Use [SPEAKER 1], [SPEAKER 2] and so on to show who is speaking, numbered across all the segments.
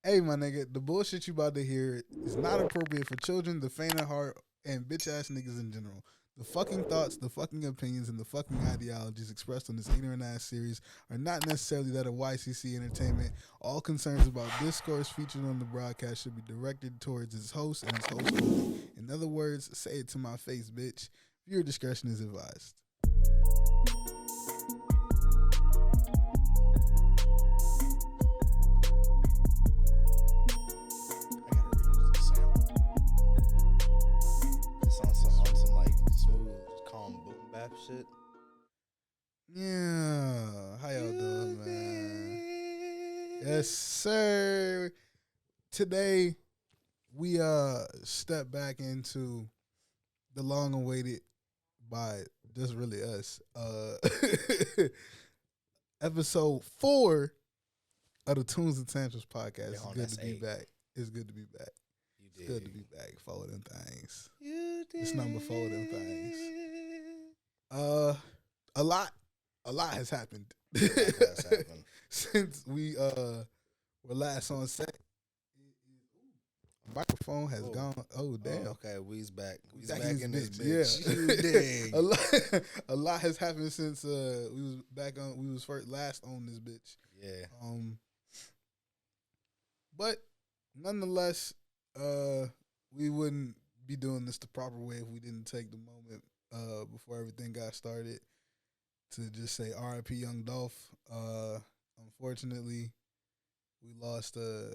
[SPEAKER 1] Hey, my nigga, the bullshit you about to hear is not appropriate for children, the faint of heart, and bitch ass niggas in general. The fucking thoughts, the fucking opinions, and the fucking ideologies expressed on this ignorant ass series are not necessarily that of YCC Entertainment. All concerns about discourse featured on the broadcast should be directed towards its host and its host only. In other words, say it to my face, bitch. Viewer discretion is advised.
[SPEAKER 2] Shit.
[SPEAKER 1] Yeah, how y'all doing, man? Yes, sir. Today we step back into the long-awaited by just really us episode 4 of the Tunes and Tantrums podcast. It's good to be back. It's good to be back. It's good to be back. Follow them things. It's number 4 of them things. A lot has happened. Since we were last on set. Microphone has gone. Oh damn.
[SPEAKER 2] Okay, we's back. We's
[SPEAKER 1] back
[SPEAKER 2] in this bitch.
[SPEAKER 1] Yeah.
[SPEAKER 2] You dig.
[SPEAKER 1] a lot has happened since we was back on. We was last on this bitch.
[SPEAKER 2] Yeah.
[SPEAKER 1] But nonetheless, we wouldn't be doing this the proper way if we didn't take the moment before everything got started to just say R.I.P. Young Dolph. Unfortunately, we lost a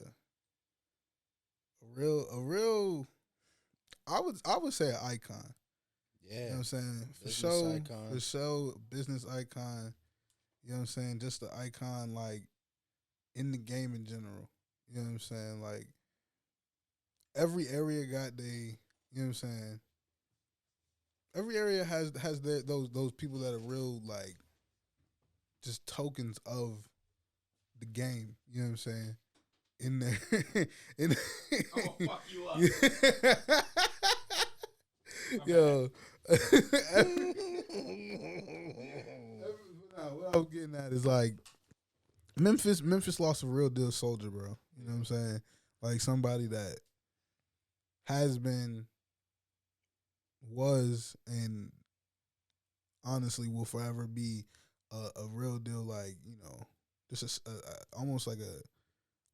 [SPEAKER 1] real I would say an icon.
[SPEAKER 2] Yeah.
[SPEAKER 1] You know what I'm saying? For sure, business icon. You know what I'm saying? Just an icon like in the game in general. You know what I'm saying? Like every area got you know what I'm saying? Every area has those people that are real like just tokens of the game. You know what I'm saying? In there,
[SPEAKER 3] I'm gonna fuck you up.
[SPEAKER 1] Yo, what I was getting at is like Memphis lost a real deal soldier, bro. You know what I'm saying? Like somebody that has been, was, and honestly will forever be a real deal. Like, you know, just almost like a,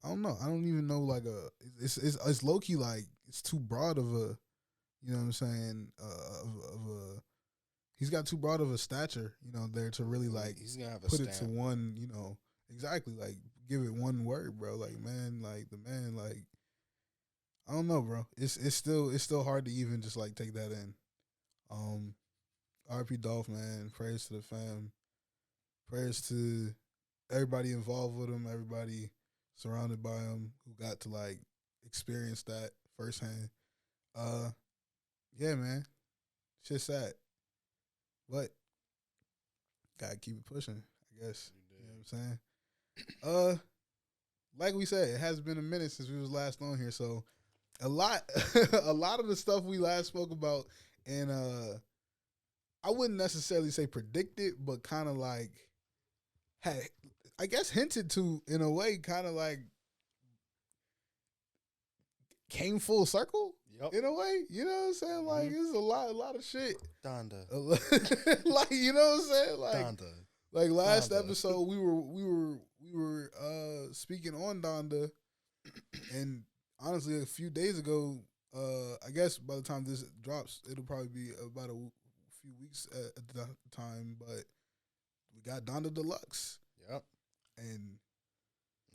[SPEAKER 1] I don't know. I don't even know like it's low key like it's too broad of a, you know what I'm saying, of a, he's got too broad of a stature, you know, there to really like
[SPEAKER 2] he's gonna have a
[SPEAKER 1] put
[SPEAKER 2] stamp.
[SPEAKER 1] it to one, you know, exactly, like give it one word, bro. Like man, like the man, like I don't know, bro. It's still hard to even just like take that in. RP Dolph, man. Prayers to the fam. Prayers to everybody involved with him, everybody surrounded by him who got to like experience that firsthand. Yeah, man. Shit's sad. But gotta keep it pushing, I guess. You know what I'm saying? Like we said, it has been a minute since we was last on here, so a lot of the stuff we last spoke about and I wouldn't necessarily say predicted, but kind of like had, I guess, hinted to in a way, kind of like came full circle.
[SPEAKER 2] Yep.
[SPEAKER 1] In a way, you know what I'm saying? Like it's a lot of shit.
[SPEAKER 2] Donda.
[SPEAKER 1] Like you know what I'm saying? Like
[SPEAKER 2] Donda.
[SPEAKER 1] Like last
[SPEAKER 2] Donda.
[SPEAKER 1] episode, we were speaking on Donda, and honestly, a few days ago, I guess by the time this drops, it'll probably be about a few weeks at the time. But we got Donda Deluxe.
[SPEAKER 2] Yep.
[SPEAKER 1] And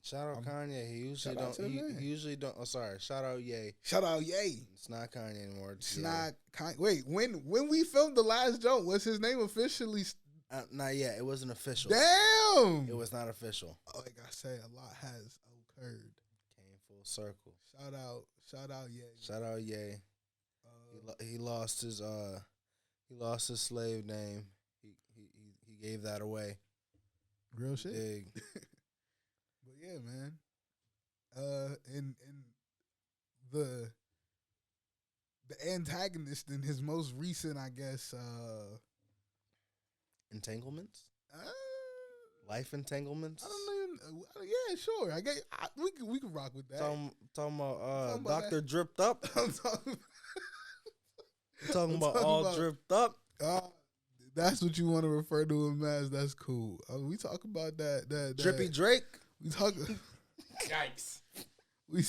[SPEAKER 2] shout out Kanye. He usually
[SPEAKER 1] shout out to
[SPEAKER 2] don't.
[SPEAKER 1] the man.
[SPEAKER 2] He usually don't. Oh, sorry. Shout out Ye.
[SPEAKER 1] Shout out Ye.
[SPEAKER 2] It's not Kanye anymore.
[SPEAKER 1] It's
[SPEAKER 2] Ye.
[SPEAKER 1] not Kanye. Wait, when we filmed the last joke, was his name officially?
[SPEAKER 2] Not yet. It wasn't official.
[SPEAKER 1] Damn.
[SPEAKER 2] It was not official.
[SPEAKER 1] Like I say, a lot has occurred.
[SPEAKER 2] Came full circle.
[SPEAKER 1] Shout out Ye.
[SPEAKER 2] Shout out Ye. He lost his slave name. He gave that away.
[SPEAKER 1] Real shit.
[SPEAKER 2] Dig.
[SPEAKER 1] But yeah, man. And the antagonist in his most recent, I guess,
[SPEAKER 2] Entanglements? Life entanglements.
[SPEAKER 1] I don't know. Yeah, sure. We can rock with that.
[SPEAKER 2] Talking about Dr. Dripped Up.
[SPEAKER 1] I'm talking.
[SPEAKER 2] Talking about all dripped up.
[SPEAKER 1] That's what you want to refer to him as. That's cool. We talk about that
[SPEAKER 2] Drippy Drake.
[SPEAKER 1] We talk.
[SPEAKER 3] Yikes.
[SPEAKER 1] We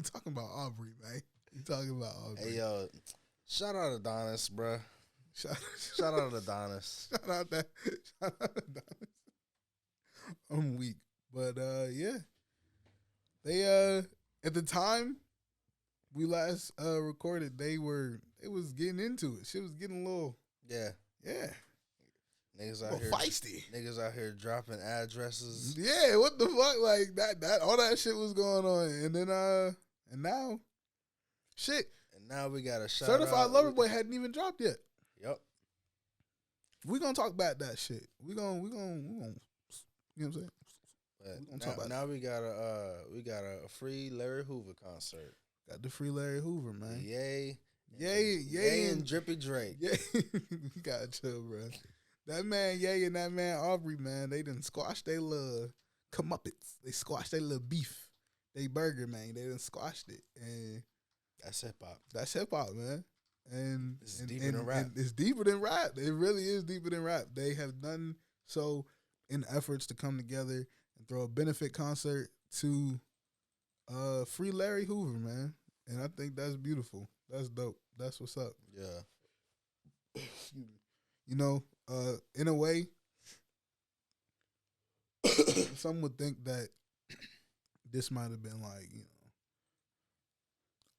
[SPEAKER 1] talking about Aubrey, man. We talking about Aubrey.
[SPEAKER 2] Hey yo, shout out Adonis, bruh. Shout out Adonis.
[SPEAKER 1] Shout out Adonis. I'm weak, but yeah. They at the time we last recorded, they was getting into it. Shit was getting a little.
[SPEAKER 2] Yeah. Niggas out here
[SPEAKER 1] feisty.
[SPEAKER 2] Niggas out here dropping addresses.
[SPEAKER 1] Yeah, what the fuck? Like that all that shit was going on. And then and now shit.
[SPEAKER 2] And now we got a shout
[SPEAKER 1] Certified
[SPEAKER 2] out.
[SPEAKER 1] Lover Boy hadn't even dropped yet.
[SPEAKER 2] Yep.
[SPEAKER 1] We gonna talk about that shit. We gonna you know what I'm saying?
[SPEAKER 2] But now we got a free Larry Hoover concert.
[SPEAKER 1] Got the free Larry Hoover, man.
[SPEAKER 2] Yay,
[SPEAKER 1] and
[SPEAKER 2] Drippy Drake.
[SPEAKER 1] Yeah, you gotta chill, bro. That man, Ye, and that man Aubrey, man, they done squashed their little comeuppance. They squashed their little beef. They burger, man. They done squashed it, and
[SPEAKER 2] that's hip hop.
[SPEAKER 1] That's hip hop, man. And
[SPEAKER 2] it's deeper than rap.
[SPEAKER 1] It's deeper than rap. It really is deeper than rap. They have done so in efforts to come together and throw a benefit concert to free Larry Hoover, man. And I think that's beautiful. That's dope. That's what's up.
[SPEAKER 2] Yeah.
[SPEAKER 1] You know, in a way, some would think that this might have been like, you know,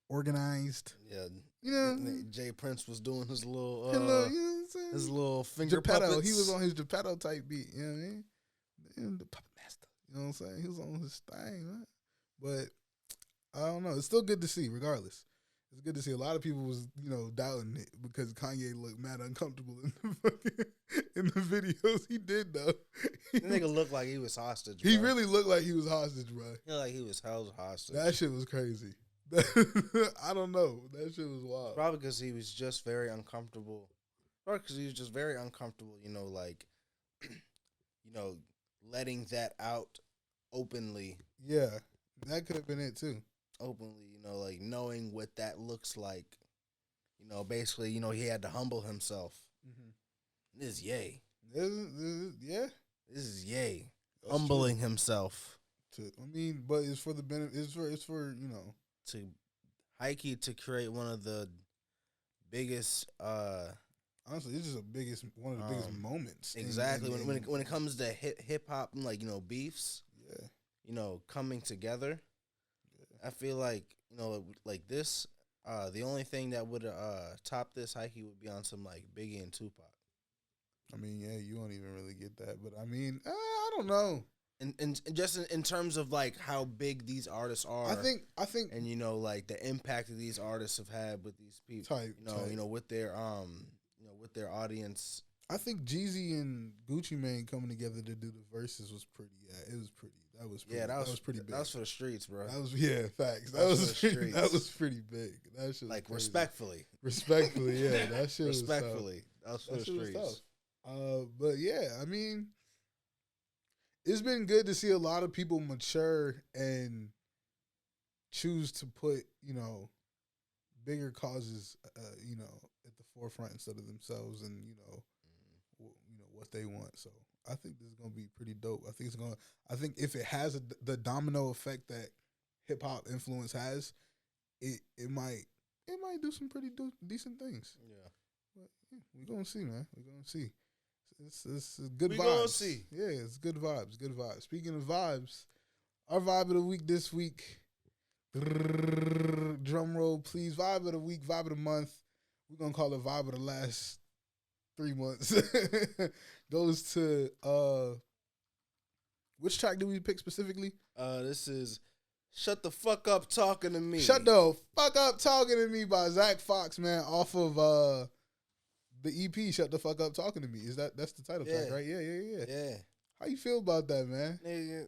[SPEAKER 1] organized.
[SPEAKER 2] Yeah.
[SPEAKER 1] You know,
[SPEAKER 2] Jay Prince was doing his little,
[SPEAKER 1] you know what I'm saying?
[SPEAKER 2] His little finger
[SPEAKER 1] Geppetto.
[SPEAKER 2] puppets.
[SPEAKER 1] He was on his Geppetto type beat. You know what I mean? And the puppet master. You know what I'm saying? He was on his thing, man. But I don't know. It's still good to see, regardless. It's good to see. A lot of people was, you know, doubting it because Kanye looked mad uncomfortable in the videos. He did though.
[SPEAKER 2] The nigga looked like he was hostage.
[SPEAKER 1] He
[SPEAKER 2] bro.
[SPEAKER 1] really looked like he was hostage, bro.
[SPEAKER 2] He looked like he was held hostage.
[SPEAKER 1] That shit was crazy. I don't know. That shit was wild.
[SPEAKER 2] Probably because he was just very uncomfortable. Or because he was just very uncomfortable, you know, like, you know, letting that out openly.
[SPEAKER 1] Yeah, that could have been it too.
[SPEAKER 2] Openly, you know, like knowing what that looks like. You know, basically, you know, he had to humble himself. Mm-hmm. This is Ye.
[SPEAKER 1] Yeah.
[SPEAKER 2] This is Ye.
[SPEAKER 1] That's
[SPEAKER 2] humbling
[SPEAKER 1] true.
[SPEAKER 2] himself.
[SPEAKER 1] I mean, but it's for the benefit. It's for you know,
[SPEAKER 2] to Heike to create one of the biggest.
[SPEAKER 1] Honestly, this is one of the biggest moments.
[SPEAKER 2] Exactly when it comes to hip hop, like, you know, beefs.
[SPEAKER 1] Yeah.
[SPEAKER 2] You know, coming together. Yeah. I feel like, you know, like this. The only thing that would top this Heike would be on some like Biggie and Tupac.
[SPEAKER 1] I mean, yeah, you won't even really get that, but I mean, I don't know.
[SPEAKER 2] And just in terms of like how big these artists are,
[SPEAKER 1] I think,
[SPEAKER 2] and you know, like the impact that these artists have had with these people, you know, with their with their audience.
[SPEAKER 1] I think Jeezy and Gucci Mane coming together to do the verses was pretty. Yeah, it was pretty. That was pretty, that was pretty big.
[SPEAKER 2] That was for the streets, bro.
[SPEAKER 1] That was facts. That was pretty big. That shit
[SPEAKER 2] like
[SPEAKER 1] was
[SPEAKER 2] respectfully,
[SPEAKER 1] yeah. That shit
[SPEAKER 2] respectfully.
[SPEAKER 1] Was
[SPEAKER 2] that was for the streets.
[SPEAKER 1] But yeah, I mean, it's been good to see a lot of people mature and choose to put, you know, bigger causes, you know, at the forefront instead of themselves and, you know, what they want. So I think this is gonna be pretty dope. I think if it has the domino effect that hip hop influence has, it might do some pretty decent things.
[SPEAKER 2] Yeah,
[SPEAKER 1] but yeah, we're gonna see, man. We're gonna see. It's good vibes.
[SPEAKER 2] Gonna see.
[SPEAKER 1] Yeah, it's good vibes. Good vibes. Speaking of vibes, our vibe of the week this week. Drum roll, please. Vibe of the week, vibe of the month. We're gonna call it vibe of the last 3 months. Goes to which track did we pick specifically?
[SPEAKER 2] This is "Shut the Fuck Up Talking to Me."
[SPEAKER 1] Shut the fuck up talking to me by Zach Fox, man, off of the EP "Shut the Fuck Up Talking to Me." That's the title track, right? Yeah.
[SPEAKER 2] Yeah.
[SPEAKER 1] How you feel about that, man?
[SPEAKER 2] Nigga,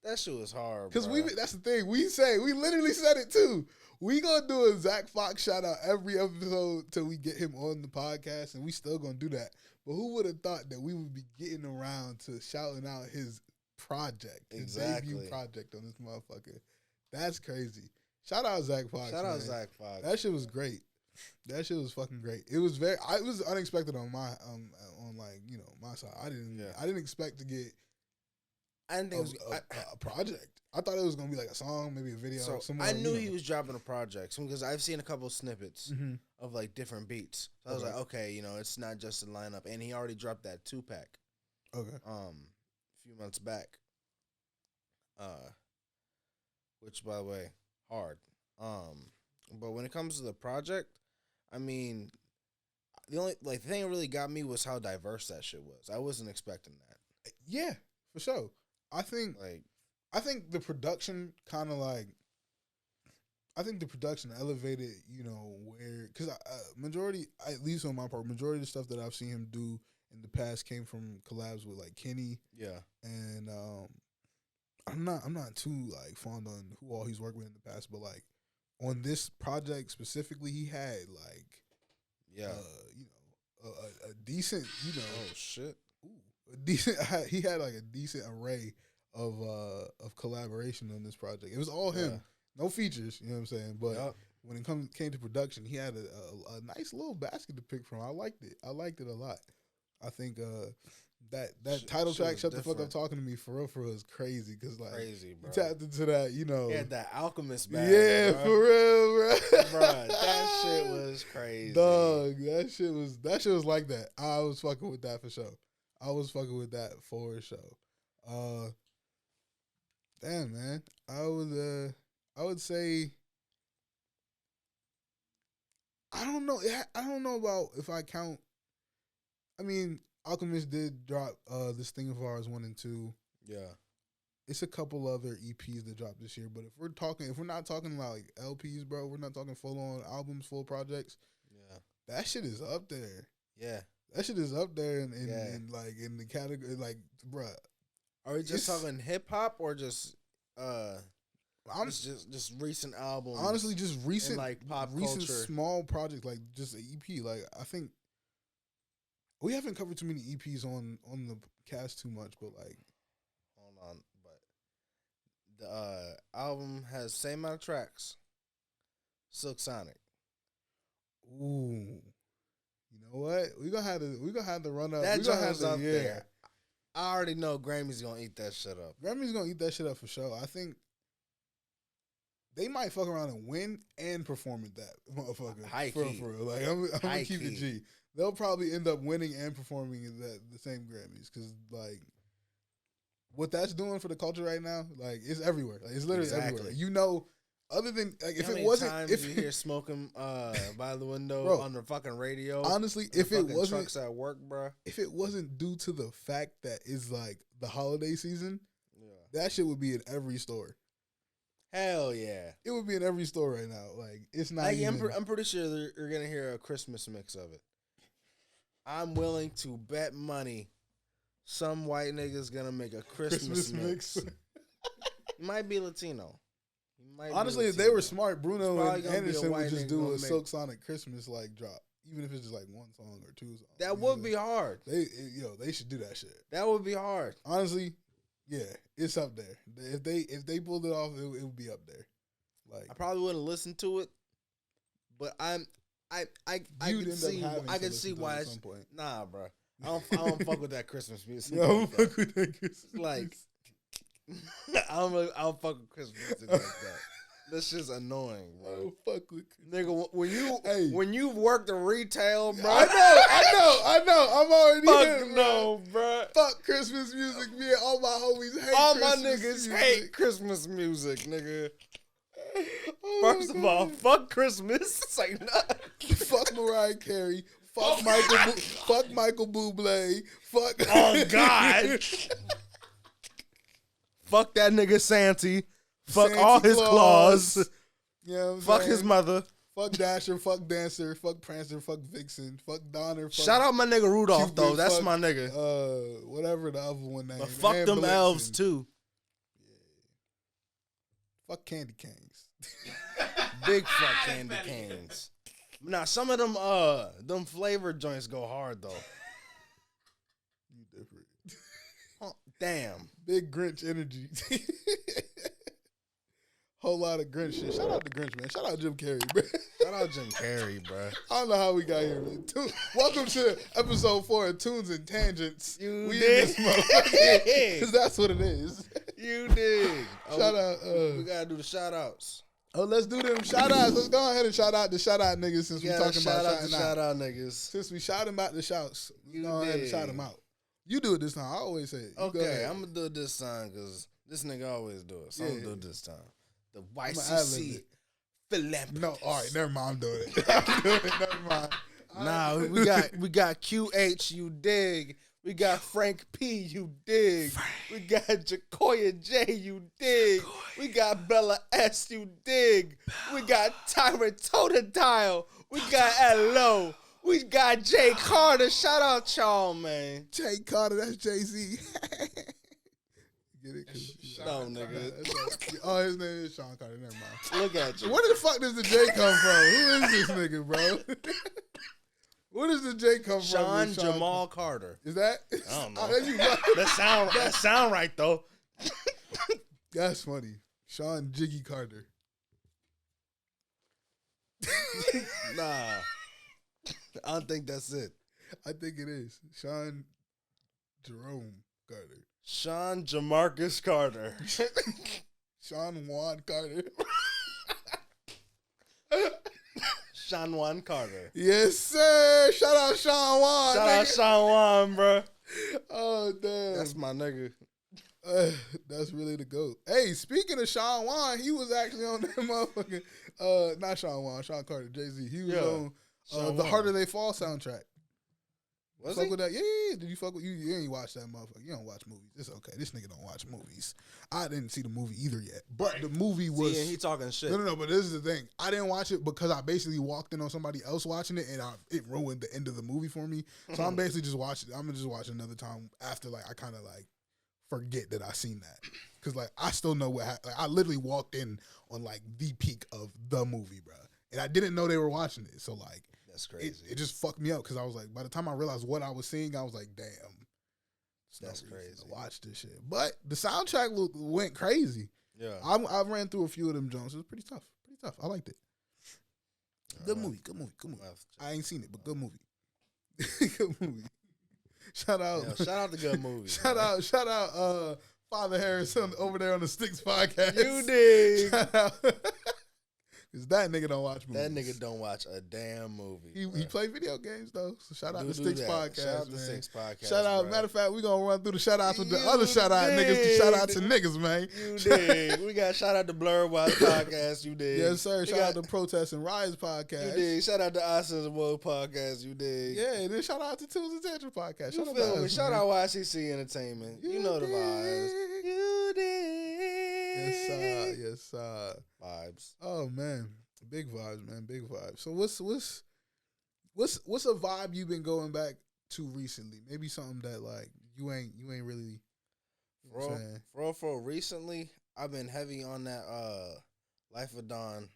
[SPEAKER 2] That shit was hard,
[SPEAKER 1] Because
[SPEAKER 2] bro.
[SPEAKER 1] that's the thing. We literally said it too. We gonna do a Zach Fox shout out every episode till we get him on the podcast, and we still gonna do that. But who would have thought that we would be getting around to shouting out his project, his debut project on this motherfucker? That's crazy. Shout out Zach Fox.
[SPEAKER 2] Shout out Zach Fox.
[SPEAKER 1] That shit was great. That shit was fucking great. It was unexpected on my on like, you know, my side. I didn't expect to get
[SPEAKER 2] I didn't think it was
[SPEAKER 1] a project. I thought it was gonna be like a song, maybe a video.
[SPEAKER 2] So I knew he was dropping a project because I've seen a couple of snippets of like different beats. So I was like, okay, you know, it's not just a lineup, and he already dropped that 2-pack.
[SPEAKER 1] Okay.
[SPEAKER 2] A few months back. Which by the way, hard. But when it comes to the project, I mean, the thing that really got me was how diverse that shit was. I wasn't expecting that.
[SPEAKER 1] Yeah, for sure. I think the production kind of like, I think the production elevated, you know, where, because majority, at least on my part, majority of the stuff that I've seen him do in the past came from collabs with like Kenny.
[SPEAKER 2] Yeah.
[SPEAKER 1] And I'm not too like fond on who all he's worked with in the past, but like on this project specifically, he had like, you know, a decent, you know,
[SPEAKER 2] oh shit,
[SPEAKER 1] a decent. He had like a decent array of collaboration on this project. It was all him, no features. You know what I'm saying? But when it came to production, he had a nice little basket to pick from. I liked it. I liked it a lot. I think that title track, "Shut the Fuck Up Talking to Me," for real is crazy because like
[SPEAKER 2] crazy, bro.
[SPEAKER 1] He tapped into that, you know.
[SPEAKER 2] He had that Alchemist bag.
[SPEAKER 1] Yeah,
[SPEAKER 2] bro.
[SPEAKER 1] for real, bro.
[SPEAKER 2] Bro, that shit was crazy.
[SPEAKER 1] Dog, that shit was like that. I was fucking with that for sure. I was fucking with that for sure. Damn, man. I would say, I don't know. I don't know about if I count. I mean, Alchemist did drop this Thing of Ours 1 and 2.
[SPEAKER 2] Yeah.
[SPEAKER 1] It's a couple other EPs that dropped this year, but if we're not talking about like LPs, bro, we're not talking full on albums, full projects. Yeah. That shit is up there.
[SPEAKER 2] Yeah.
[SPEAKER 1] That shit is up there in like in the category, like, bruh.
[SPEAKER 2] Are we just talking hip hop or just just recent albums?
[SPEAKER 1] Honestly, just recent,
[SPEAKER 2] like pop
[SPEAKER 1] recent
[SPEAKER 2] culture.
[SPEAKER 1] Small project, like just an EP. Like, I think we haven't covered too many EPs on the cast too much, but like,
[SPEAKER 2] hold on, but the album has same amount of tracks. Silk Sonic.
[SPEAKER 1] Ooh, you know what? We gonna have to run up.
[SPEAKER 2] That joint's up there. I already know Grammy's gonna eat that shit up.
[SPEAKER 1] Grammy's gonna eat that shit up for sure. I think they might fuck around and win and perform at that motherfucker.
[SPEAKER 2] High
[SPEAKER 1] for
[SPEAKER 2] key.
[SPEAKER 1] real. Like, I'm gonna keep the G. They'll probably end up winning and performing at the same Grammys because like what that's doing for the culture right now, like it's everywhere. Like, it's literally everywhere. You know, other than like if it wasn't, if
[SPEAKER 2] you hear smoking by the window
[SPEAKER 1] bro,
[SPEAKER 2] on the fucking radio.
[SPEAKER 1] Honestly, if it wasn't
[SPEAKER 2] trucks at work, bro.
[SPEAKER 1] If it wasn't due to the fact that it's like the holiday season, that shit would be in every store.
[SPEAKER 2] Hell yeah,
[SPEAKER 1] it would be in every store right now. Like it's not.
[SPEAKER 2] Like, I'm pretty sure you're gonna hear a Christmas mix of it. I'm willing to bet money some white nigga's gonna make a Christmas mix. Might be Latino.
[SPEAKER 1] Honestly, if they were smart, Bruno and Anderson would just do a Silk Sonic Christmas like drop, even if it's just like one song or two songs.
[SPEAKER 2] That would be hard.
[SPEAKER 1] They should do that shit.
[SPEAKER 2] That would be hard.
[SPEAKER 1] Honestly, yeah, it's up there. If they pulled it off, it would be up there. Like,
[SPEAKER 2] I probably wouldn't listen to it, but I can see why. At some point. Nah, bro. I don't fuck with that Christmas music.
[SPEAKER 1] I don't fuck with that Christmas.
[SPEAKER 2] Like, I don't fuck with Christmas music like that. This shit's annoying, bro.
[SPEAKER 1] I don't fuck with
[SPEAKER 2] nigga when you worked in retail, bro.
[SPEAKER 1] I know. I'm already
[SPEAKER 2] fuck no, bro.
[SPEAKER 1] Fuck Christmas music. Me and all my homies hate.
[SPEAKER 2] All
[SPEAKER 1] Christmas
[SPEAKER 2] my niggas
[SPEAKER 1] music.
[SPEAKER 2] hate Christmas music, nigga. First of
[SPEAKER 1] God.
[SPEAKER 2] all, fuck Christmas. It's like, nah.
[SPEAKER 1] Fuck Mariah Carey. Fuck Michael Bublé. Fuck.
[SPEAKER 2] Oh God. Fuck that nigga Santy. Fuck Santa all his claws.
[SPEAKER 1] You know
[SPEAKER 2] fuck
[SPEAKER 1] saying?
[SPEAKER 2] His mother.
[SPEAKER 1] Fuck Dasher. Fuck Dancer. Fuck Prancer. Fuck Vixen. Fuck Donner. Fuck
[SPEAKER 2] Shout out my nigga Rudolph
[SPEAKER 1] Cupid,
[SPEAKER 2] though. That's
[SPEAKER 1] fuck,
[SPEAKER 2] my nigga.
[SPEAKER 1] Whatever the other one name.
[SPEAKER 2] But fuck them
[SPEAKER 1] Blitzen.
[SPEAKER 2] elves too.
[SPEAKER 1] Fuck candy canes.
[SPEAKER 2] Big fuck candy canes. Now some of them flavored joints go hard though.
[SPEAKER 1] You different.
[SPEAKER 2] Oh, damn.
[SPEAKER 1] Big Grinch energy. Whole lot of Grinch shit. Shout out to Grinch, man. Shout out Jim Carrey, bro.
[SPEAKER 2] Shout out Jim Carrey, bro.
[SPEAKER 1] I don't know how we got here, man. Welcome to episode 4 of Tunes and Tangents.
[SPEAKER 2] We
[SPEAKER 1] in this motherfucker. Because that's what it is.
[SPEAKER 2] You dig.
[SPEAKER 1] Shout out.
[SPEAKER 2] We got to do the shout outs.
[SPEAKER 1] Oh, let's do them shout outs. Let's go ahead and shout out the shout out niggas since we talking about
[SPEAKER 2] shout out niggas.
[SPEAKER 1] Since we shouting about the shouts,
[SPEAKER 2] You
[SPEAKER 1] go ahead and
[SPEAKER 2] dig.
[SPEAKER 1] shout them out. You do it this time. I always say it.
[SPEAKER 2] Okay, I'm going to do it this time because this nigga always do it. So I'm going to do it this time. The
[SPEAKER 1] ad-lib
[SPEAKER 2] YCC
[SPEAKER 1] it.
[SPEAKER 2] philanthropist.
[SPEAKER 1] No, all right, never mind. I'm doing it. I'm doing it. Never mind.
[SPEAKER 2] Nah, we got QH, you dig. We got Frank P, you dig. We got Jacoya J, you dig. We got Bella S, you dig. We got Tyra Totodile. We got L.O. We got Jay Carter. Shout out y'all, man.
[SPEAKER 1] Jay Carter, that's Jay-Z. Get it?
[SPEAKER 2] No, nigga.
[SPEAKER 1] Oh, his name is Sean Carter. Never mind.
[SPEAKER 2] Look at you.
[SPEAKER 1] Where the fuck does the J come from? Who is this nigga, bro? Where does the J come
[SPEAKER 2] Sean
[SPEAKER 1] from?
[SPEAKER 2] Jamal Carter.
[SPEAKER 1] Is that?
[SPEAKER 2] I don't know.
[SPEAKER 1] Oh, that's you.
[SPEAKER 2] That sound right though.
[SPEAKER 1] That's funny. Sean Jiggy Carter.
[SPEAKER 2] Nah. I don't think that's it.
[SPEAKER 1] I think it is. Sean Jerome Carter.
[SPEAKER 2] Sean Jamarcus Carter.
[SPEAKER 1] Sean Juan Carter.
[SPEAKER 2] Sean Juan Carter.
[SPEAKER 1] Yes, sir. Shout out Sean Juan.
[SPEAKER 2] Shout out Sean Juan, bro.
[SPEAKER 1] Oh, damn.
[SPEAKER 2] That's my nigga.
[SPEAKER 1] That's really the GOAT. Hey, speaking of Sean Juan, he was actually on that motherfucking, not Sean Juan, Sean Carter, Jay-Z. He was on
[SPEAKER 2] Sean
[SPEAKER 1] the
[SPEAKER 2] Juan.
[SPEAKER 1] Harder They Fall soundtrack.
[SPEAKER 2] Was
[SPEAKER 1] fuck
[SPEAKER 2] he?
[SPEAKER 1] with that? Yeah. Did you fuck with you? You ain't watch that motherfucker. You don't watch movies. It's okay. This nigga don't watch movies. I didn't see the movie either yet, but the movie was.
[SPEAKER 2] See, and he talking shit.
[SPEAKER 1] No. But this is the thing. I didn't watch it because I basically walked in on somebody else watching it, and it ruined the end of the movie for me. So I'm basically just watching. I'm gonna just watch it another time after I kind of forget that I seen that because I still know what happened. I literally walked in on the peak of the movie, bro, and I didn't know they were watching it. So
[SPEAKER 2] That's crazy.
[SPEAKER 1] it just fucked me up because I was by the time I realized what I was seeing, I was like, damn,
[SPEAKER 2] That's crazy.
[SPEAKER 1] to watch this shit. But the soundtrack went crazy.
[SPEAKER 2] Yeah.
[SPEAKER 1] I ran through a few of them Jones. It was pretty tough. I liked it. Good movie. I ain't seen it, but good movie. Good movie. Shout out.
[SPEAKER 2] Yeah, shout out to good movies.
[SPEAKER 1] Shout out Father Harrison over there on the Sticks podcast.
[SPEAKER 2] You dig.
[SPEAKER 1] Shout out. Because that nigga don't watch movies.
[SPEAKER 2] That nigga don't watch a damn movie.
[SPEAKER 1] He play video games though. So shout out
[SPEAKER 2] Do
[SPEAKER 1] to Sticks
[SPEAKER 2] that.
[SPEAKER 1] podcast,
[SPEAKER 2] Shout out to
[SPEAKER 1] man.
[SPEAKER 2] Sticks podcast.
[SPEAKER 1] Shout out.
[SPEAKER 2] Bro.
[SPEAKER 1] Matter of fact, we gonna run through the shout outs with the
[SPEAKER 2] You
[SPEAKER 1] other shout out niggas to shout out to niggas, man.
[SPEAKER 2] You dig. We got shout out to Blur Watch podcast. You dig.
[SPEAKER 1] Yes, sir.
[SPEAKER 2] We
[SPEAKER 1] Shout out to Protest and Rise podcast.
[SPEAKER 2] You dig. Shout out to Oscars and World podcast. You dig.
[SPEAKER 1] Yeah, and then shout out to Tunes and Tantrums podcast.
[SPEAKER 2] You
[SPEAKER 1] Shout out
[SPEAKER 2] feel
[SPEAKER 1] to
[SPEAKER 2] me?
[SPEAKER 1] us,
[SPEAKER 2] Shout
[SPEAKER 1] man.
[SPEAKER 2] out YCC Entertainment. You know the vibes.
[SPEAKER 1] dig.
[SPEAKER 2] You dig.
[SPEAKER 1] Yes, sir. Yes, sir.
[SPEAKER 2] Vibes.
[SPEAKER 1] Oh man, big vibes, man. Big vibes. So what's a vibe you've been going back to recently? Maybe something that you ain't really. You know what I'm saying?
[SPEAKER 2] For recently, I've been heavy on that Life of Don.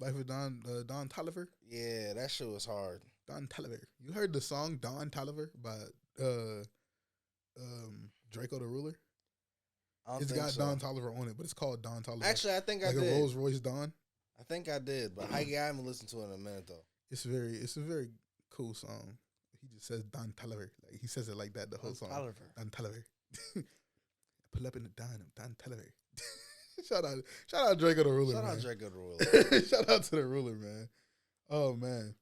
[SPEAKER 1] Life of Don Toliver.
[SPEAKER 2] Yeah, that shit was hard.
[SPEAKER 1] Don Toliver. You heard the song Don Toliver by Draco the Ruler?
[SPEAKER 2] I don't
[SPEAKER 1] It's
[SPEAKER 2] think
[SPEAKER 1] got
[SPEAKER 2] so.
[SPEAKER 1] Don Toliver on it, but it's called Don Toliver.
[SPEAKER 2] Actually, I think I
[SPEAKER 1] like a
[SPEAKER 2] did.
[SPEAKER 1] Rolls Royce Don.
[SPEAKER 2] I think I did, but I haven't listened to it in a minute though.
[SPEAKER 1] It's a very cool song. He just says Don Toliver. He says it like that the whole song. Don Toliver. Pull up in the Don of Don Toliver. Shout out Draco the Ruler.
[SPEAKER 2] Shout
[SPEAKER 1] man.
[SPEAKER 2] out Draco the Ruler.
[SPEAKER 1] Shout out to the ruler, man. Oh man.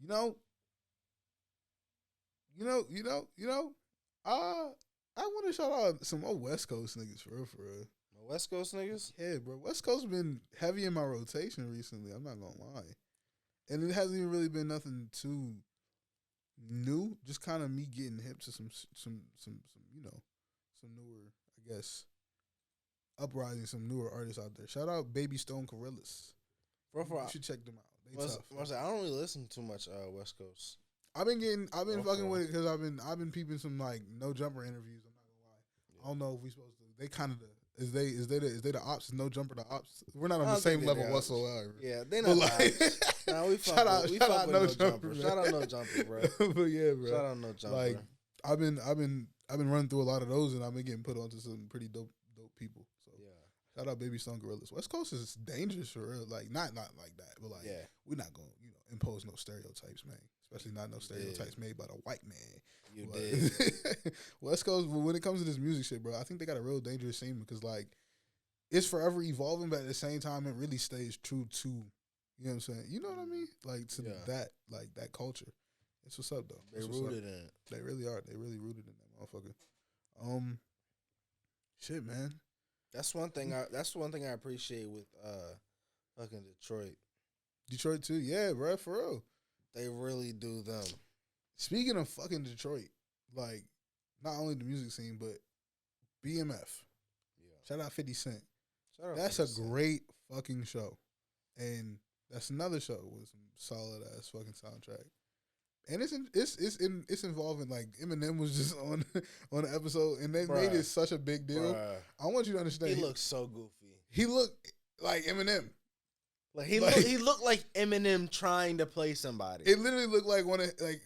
[SPEAKER 1] You know. I want to shout out some old West Coast niggas for real.
[SPEAKER 2] My West Coast niggas?
[SPEAKER 1] Yeah, bro. West Coast been heavy in my rotation recently. I'm not gonna lie, and it hasn't even really been nothing too new. Just kind of me getting hip to some some newer, I guess, uprising, some newer artists out there. Shout out Baby Stone Gorillas. You should check them out. They tough.
[SPEAKER 2] I don't really listen to too much West Coast.
[SPEAKER 1] I've been fucking with it because I've been peeping some No Jumper interviews. I'm not gonna lie. I don't know if we supposed to. They kind of Is they the ops? Is No Jumper the ops? We're not on
[SPEAKER 2] I
[SPEAKER 1] the
[SPEAKER 2] don't
[SPEAKER 1] same
[SPEAKER 2] think
[SPEAKER 1] level
[SPEAKER 2] they
[SPEAKER 1] whatsoever.
[SPEAKER 2] Yeah, they
[SPEAKER 1] But
[SPEAKER 2] not
[SPEAKER 1] like,
[SPEAKER 2] nah, we fuck
[SPEAKER 1] shout out,
[SPEAKER 2] with, we
[SPEAKER 1] shout
[SPEAKER 2] fuck
[SPEAKER 1] out
[SPEAKER 2] with
[SPEAKER 1] No
[SPEAKER 2] No
[SPEAKER 1] Jumper,
[SPEAKER 2] Jumper.
[SPEAKER 1] man.
[SPEAKER 2] Shout out No Jumper, bro.
[SPEAKER 1] But yeah, bro.
[SPEAKER 2] Shout out No Jumper.
[SPEAKER 1] Like I've been running through a lot of those, and I've been getting put onto some pretty dope people. So
[SPEAKER 2] yeah,
[SPEAKER 1] shout out Baby Stone Gorillas. West Coast is dangerous for real. Like not like that, but like we're not gonna impose no stereotypes, man. Especially not no stereotypes made by the white man.
[SPEAKER 2] You
[SPEAKER 1] But
[SPEAKER 2] did.
[SPEAKER 1] West Coast, when it comes to this music shit, bro, I think they got a real dangerous scene because like it's forever evolving, but at the same time it really stays true to, you know what I'm saying? You know what I mean? Like to that culture. It's what's up though.
[SPEAKER 2] They rooted in it.
[SPEAKER 1] They really are. They really rooted in that motherfucker. Shit, man.
[SPEAKER 2] That's one thing I appreciate with fucking Detroit.
[SPEAKER 1] Detroit too, yeah, bro, for real.
[SPEAKER 2] They really do them.
[SPEAKER 1] Speaking of fucking Detroit, like not only the music scene, but BMF. Yeah. Shout out 50 Cent. That's a great fucking show. And that's another show with some solid ass fucking soundtrack. And it's involving like Eminem was just on the episode, and they made it such a big deal. I want you to understand.
[SPEAKER 2] He looks so goofy.
[SPEAKER 1] He looked like Eminem.
[SPEAKER 2] Like he looked like Eminem trying to play somebody.
[SPEAKER 1] It literally looked like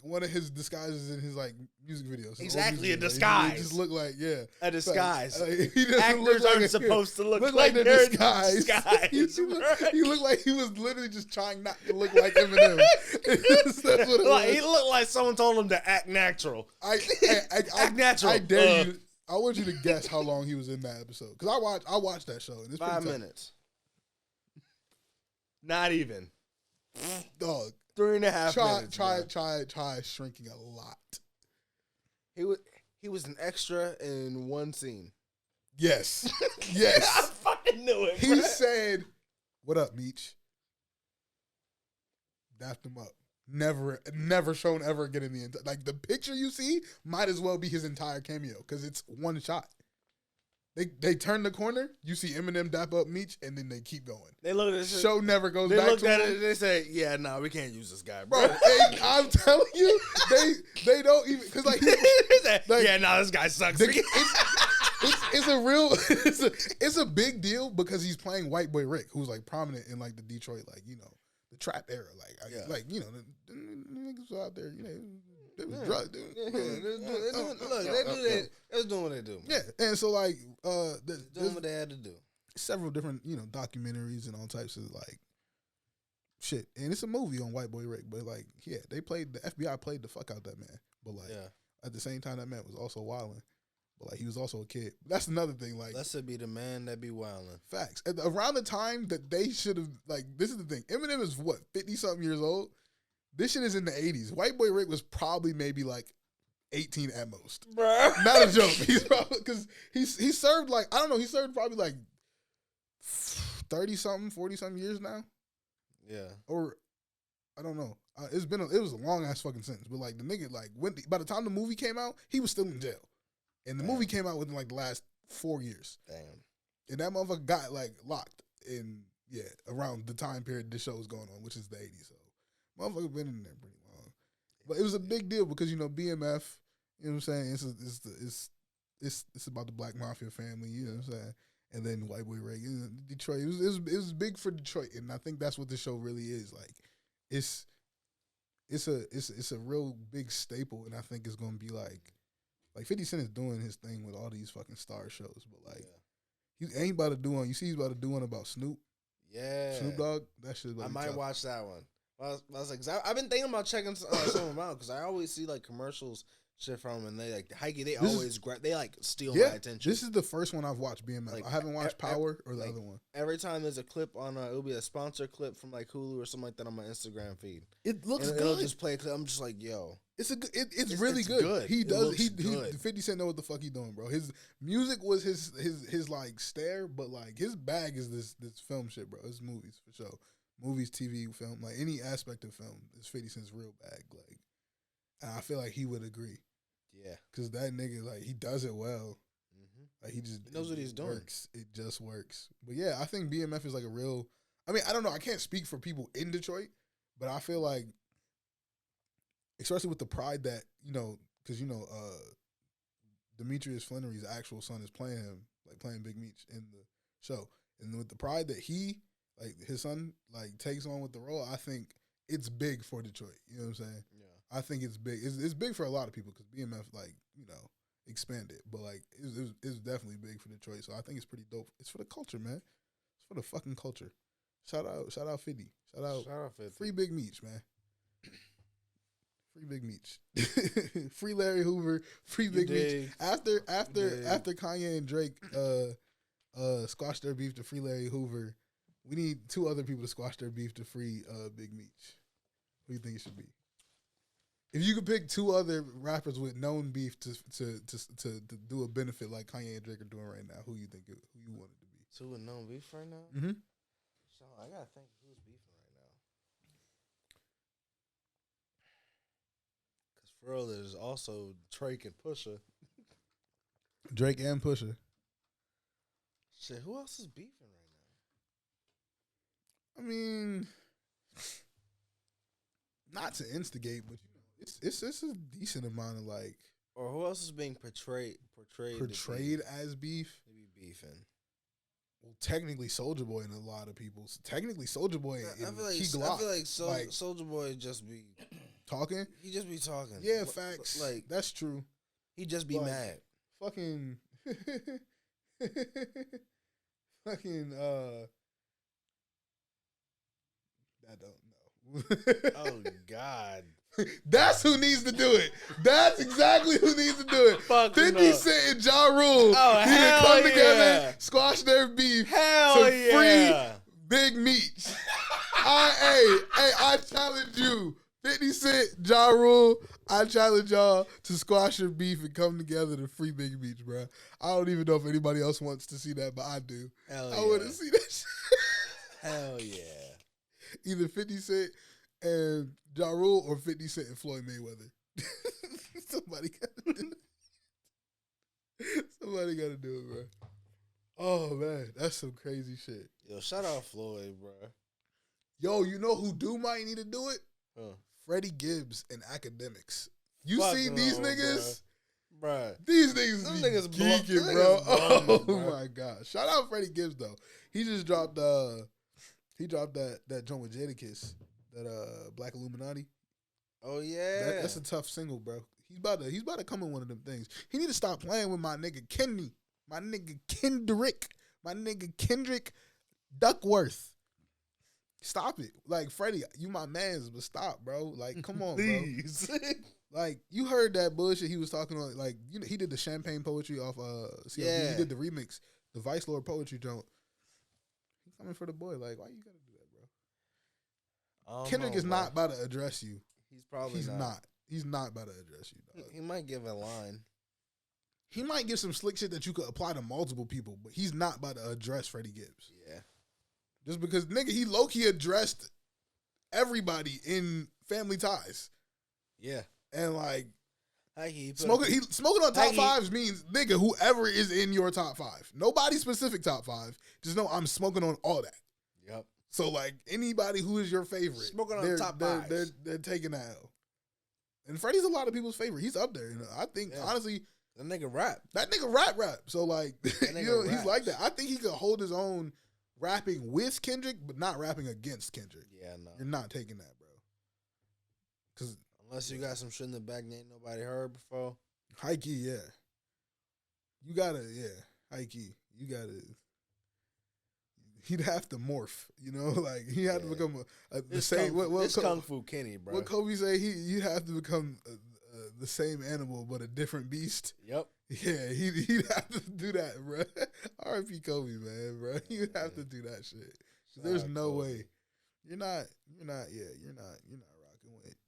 [SPEAKER 1] one of his disguises in his like music videos.
[SPEAKER 2] Exactly, a disguise.
[SPEAKER 1] It just looked like
[SPEAKER 2] a disguise.
[SPEAKER 1] Actors
[SPEAKER 2] aren't supposed to look
[SPEAKER 1] like they're disguised. He looked like he was literally just trying not to look like Eminem. That's what it was.
[SPEAKER 2] He looked like someone told him to act natural. Act natural.
[SPEAKER 1] I dare you. I want you to guess how long he was in that episode because I watched that show. And it's
[SPEAKER 2] 5 minutes. Not even.
[SPEAKER 1] Dog.
[SPEAKER 2] 3.5 minutes.
[SPEAKER 1] Try shrinking a lot.
[SPEAKER 2] He was an extra in one scene.
[SPEAKER 1] Yes. Yes.
[SPEAKER 2] I fucking knew it.
[SPEAKER 1] He said, "What up, Meech?" Dapped him up. Never shown ever again in the like the picture you see might as well be his entire cameo because it's one shot. They turn the corner, you see Eminem dap up Meech, and then they keep going.
[SPEAKER 2] They look at this.
[SPEAKER 1] Show never goes back to him.
[SPEAKER 2] They looked at it and they say, "Yeah, no, we can't use this guy, bro."
[SPEAKER 1] I'm telling you, they don't even because like,
[SPEAKER 2] yeah, no, this guy sucks.
[SPEAKER 1] It's a real it's a big deal because he's playing White Boy Rick, who's like prominent in like the Detroit the trap era, like the niggas out there, they was drugged, dude.
[SPEAKER 2] Look, they was doing what they do.
[SPEAKER 1] Yeah, and so like
[SPEAKER 2] doing what they had to do.
[SPEAKER 1] Several different documentaries and all types of like shit, and it's a movie on White Boy Rick, but like the FBI played the fuck out that man, but like at the same time that man was also wilding, but like he was also a kid. That's another thing. Like
[SPEAKER 2] blessed be the man that be wilding.
[SPEAKER 1] Facts. Around the time that they should have this is the thing. Eminem is what 50-something years old. This shit is in the 80s. White Boy Rick was probably maybe like 18 at most.
[SPEAKER 2] Bruh.
[SPEAKER 1] Not a joke. He's probably because he served like I don't know. He served probably like 30-something, 40-something years now.
[SPEAKER 2] Yeah.
[SPEAKER 1] Or I don't know. It was a long ass fucking sentence. But like the nigga by the time the movie came out, he was still in jail, and the movie came out within like the last 4 years.
[SPEAKER 2] Damn.
[SPEAKER 1] And that motherfucker got like locked in around the time period this show was going on, which is the 80s. So motherfucker been in there pretty long. But it was a big deal because BMF, you know what I'm saying? It's about the Black Mafia family, you know what I'm saying? And then White Boy Ray, Detroit. It was big for Detroit, and I think that's what the show really is. Like, it's a real big staple, and I think it's gonna be like 50 Cent is doing his thing with all these fucking star shows, but like he ain't about to do one. You see, he's about to do one about Snoop.
[SPEAKER 2] Yeah,
[SPEAKER 1] Snoop Dogg. That shit.
[SPEAKER 2] I might watch that one. I was like, I've been thinking about checking some of them out because I always see like commercials shit from them, and they like Heike. They steal my attention.
[SPEAKER 1] This is the first one I've watched. BMF. Like, I haven't watched Power or the other one.
[SPEAKER 2] Every time there's a clip on, it'll be a sponsor clip from like Hulu or something like that on my Instagram feed.
[SPEAKER 1] It looks good.
[SPEAKER 2] It'll just play a clip. I'm just like, yo,
[SPEAKER 1] it's really good. He does. He 50 Cent know what the fuck he doing, bro. His music was his like stare, but like his bag is this film shit, bro. It's movies for sure. Movies, TV, film, like any aspect of film is 50 Cent's real bag. Like, and I feel like he would agree.
[SPEAKER 2] Yeah,
[SPEAKER 1] because that nigga, like, he does it well. Like, he
[SPEAKER 2] knows what he's doing.
[SPEAKER 1] It just works. But yeah, I think BMF is like a real. I mean, I don't know. I can't speak for people in Detroit, but I feel like, especially with the pride that because Demetrius Flannery's actual son is playing him like playing Big Meech in the show. And with the pride that he, like his son, like takes on with the role, I think it's big for Detroit. You know what I'm saying? Yeah. I think it's big. It's big for a lot of people because BMF, like, you know, expanded. But, like, it's definitely big for Detroit. So I think it's pretty dope. It's for the culture, man. It's for the fucking culture. Shout out 50. Shout out 50. Free Big Meech, man. Free Big Meech. Free Larry Hoover. Free Big Meech. After Kanye and Drake squashed their beef to free Larry Hoover, we need 2 other people to squash their beef to free Big Meech. Who do you think it should be? If you could pick 2 other rappers with known beef to do a benefit like Kanye and Drake are doing right now, who you want it to be?
[SPEAKER 2] 2 with known beef right now?
[SPEAKER 1] Mm-hmm.
[SPEAKER 2] So I gotta think who's beefing right now. Because for real, there's also Drake and Pusha.
[SPEAKER 1] Drake and Pusha.
[SPEAKER 2] Shit, who else is beefing right now?
[SPEAKER 1] I mean, not to instigate, but you know, it's a decent amount of like.
[SPEAKER 2] Or who else is being portrayed
[SPEAKER 1] as beef?
[SPEAKER 2] Maybe beefing.
[SPEAKER 1] Well, technically, Soulja Boy and a lot of people. Technically, Soulja Boy and
[SPEAKER 2] I feel like Soulja Boy just be
[SPEAKER 1] talking.
[SPEAKER 2] He just be talking.
[SPEAKER 1] Yeah, facts. Like that's true.
[SPEAKER 2] He just be mad.
[SPEAKER 1] Fucking. Fucking I don't know.
[SPEAKER 2] Oh God.
[SPEAKER 1] That's who needs to do it. That's exactly who needs to do it. 50 Cent and Ja Rule need to come together, squash their beef. Free Big Meech. I challenge you. 50 Cent, Ja Rule, I challenge y'all to squash your beef and come together to free Big Meech, bro. I don't even know if anybody else wants to see that, but I do.
[SPEAKER 2] Hell
[SPEAKER 1] I want to see that shit.
[SPEAKER 2] Hell yeah.
[SPEAKER 1] Either 50 Cent and Ja Rule or 50 Cent and Floyd Mayweather. Somebody got to do it. Somebody got to do it, bro. Oh, man. That's some crazy shit.
[SPEAKER 2] Yo, shout out Floyd, bro.
[SPEAKER 1] Yo, you know who might need to do it?
[SPEAKER 2] Huh.
[SPEAKER 1] Freddie Gibbs and Academics. You see these niggas?
[SPEAKER 2] Bro.
[SPEAKER 1] These niggas be geeking, bro. Oh, my God. Shout out Freddie Gibbs, though. He just dropped that joint with Jadakiss, that Black Illuminati.
[SPEAKER 2] Oh, yeah.
[SPEAKER 1] That's a tough single, bro. He's about to come in one of them things. He need to stop playing with my nigga Kenny, my nigga Kendrick, my nigga Kendrick Duckworth. Stop it. Like, Freddie, you my mans, but stop, bro. Like, come on,
[SPEAKER 2] please.
[SPEAKER 1] Bro. Like, you heard that bullshit he was talking on. Like, you know, he did the champagne poetry off CLB. Yeah. He did the remix, the Vice Lord poetry joint. He coming for the boy. Like, why you gotta do that, bro? Kendrick is not about to address you. He's not. He's not about to address you, dog.
[SPEAKER 2] He might give a line.
[SPEAKER 1] He might give some slick shit that you could apply to multiple people, but he's not about to address Freddie Gibbs.
[SPEAKER 2] Yeah.
[SPEAKER 1] Just because, nigga, he low-key addressed everybody in Family Ties.
[SPEAKER 2] Yeah.
[SPEAKER 1] And, like, smoking on top fives means, nigga, whoever is in your top 5. Nobody specific top 5. Just know I'm smoking on all that.
[SPEAKER 2] Yep.
[SPEAKER 1] So, like, anybody who is your favorite.
[SPEAKER 2] Smoking on top 5.
[SPEAKER 1] They're taking that L. And Freddie's a lot of people's favorite. He's up there. You know? I think, honestly.
[SPEAKER 2] That nigga rap.
[SPEAKER 1] So, like, you know, he's like that. I think he could hold his own rapping with Kendrick, but not rapping against Kendrick.
[SPEAKER 2] Yeah, no.
[SPEAKER 1] You're not taking that, bro. Cause
[SPEAKER 2] unless you got some shit in the back that ain't nobody heard before.
[SPEAKER 1] High key, yeah. You gotta, high key. You gotta. He'd have to morph, you know, like he had to become the same.
[SPEAKER 2] It's Kung Fu Kenny, bro.
[SPEAKER 1] What Kobe say? You have to become the same animal but a different beast.
[SPEAKER 2] Yep.
[SPEAKER 1] Yeah, he'd have to do that, bro. R.I.P. Kobe, man, bro. You'd have to do that shit. There's no way. You're not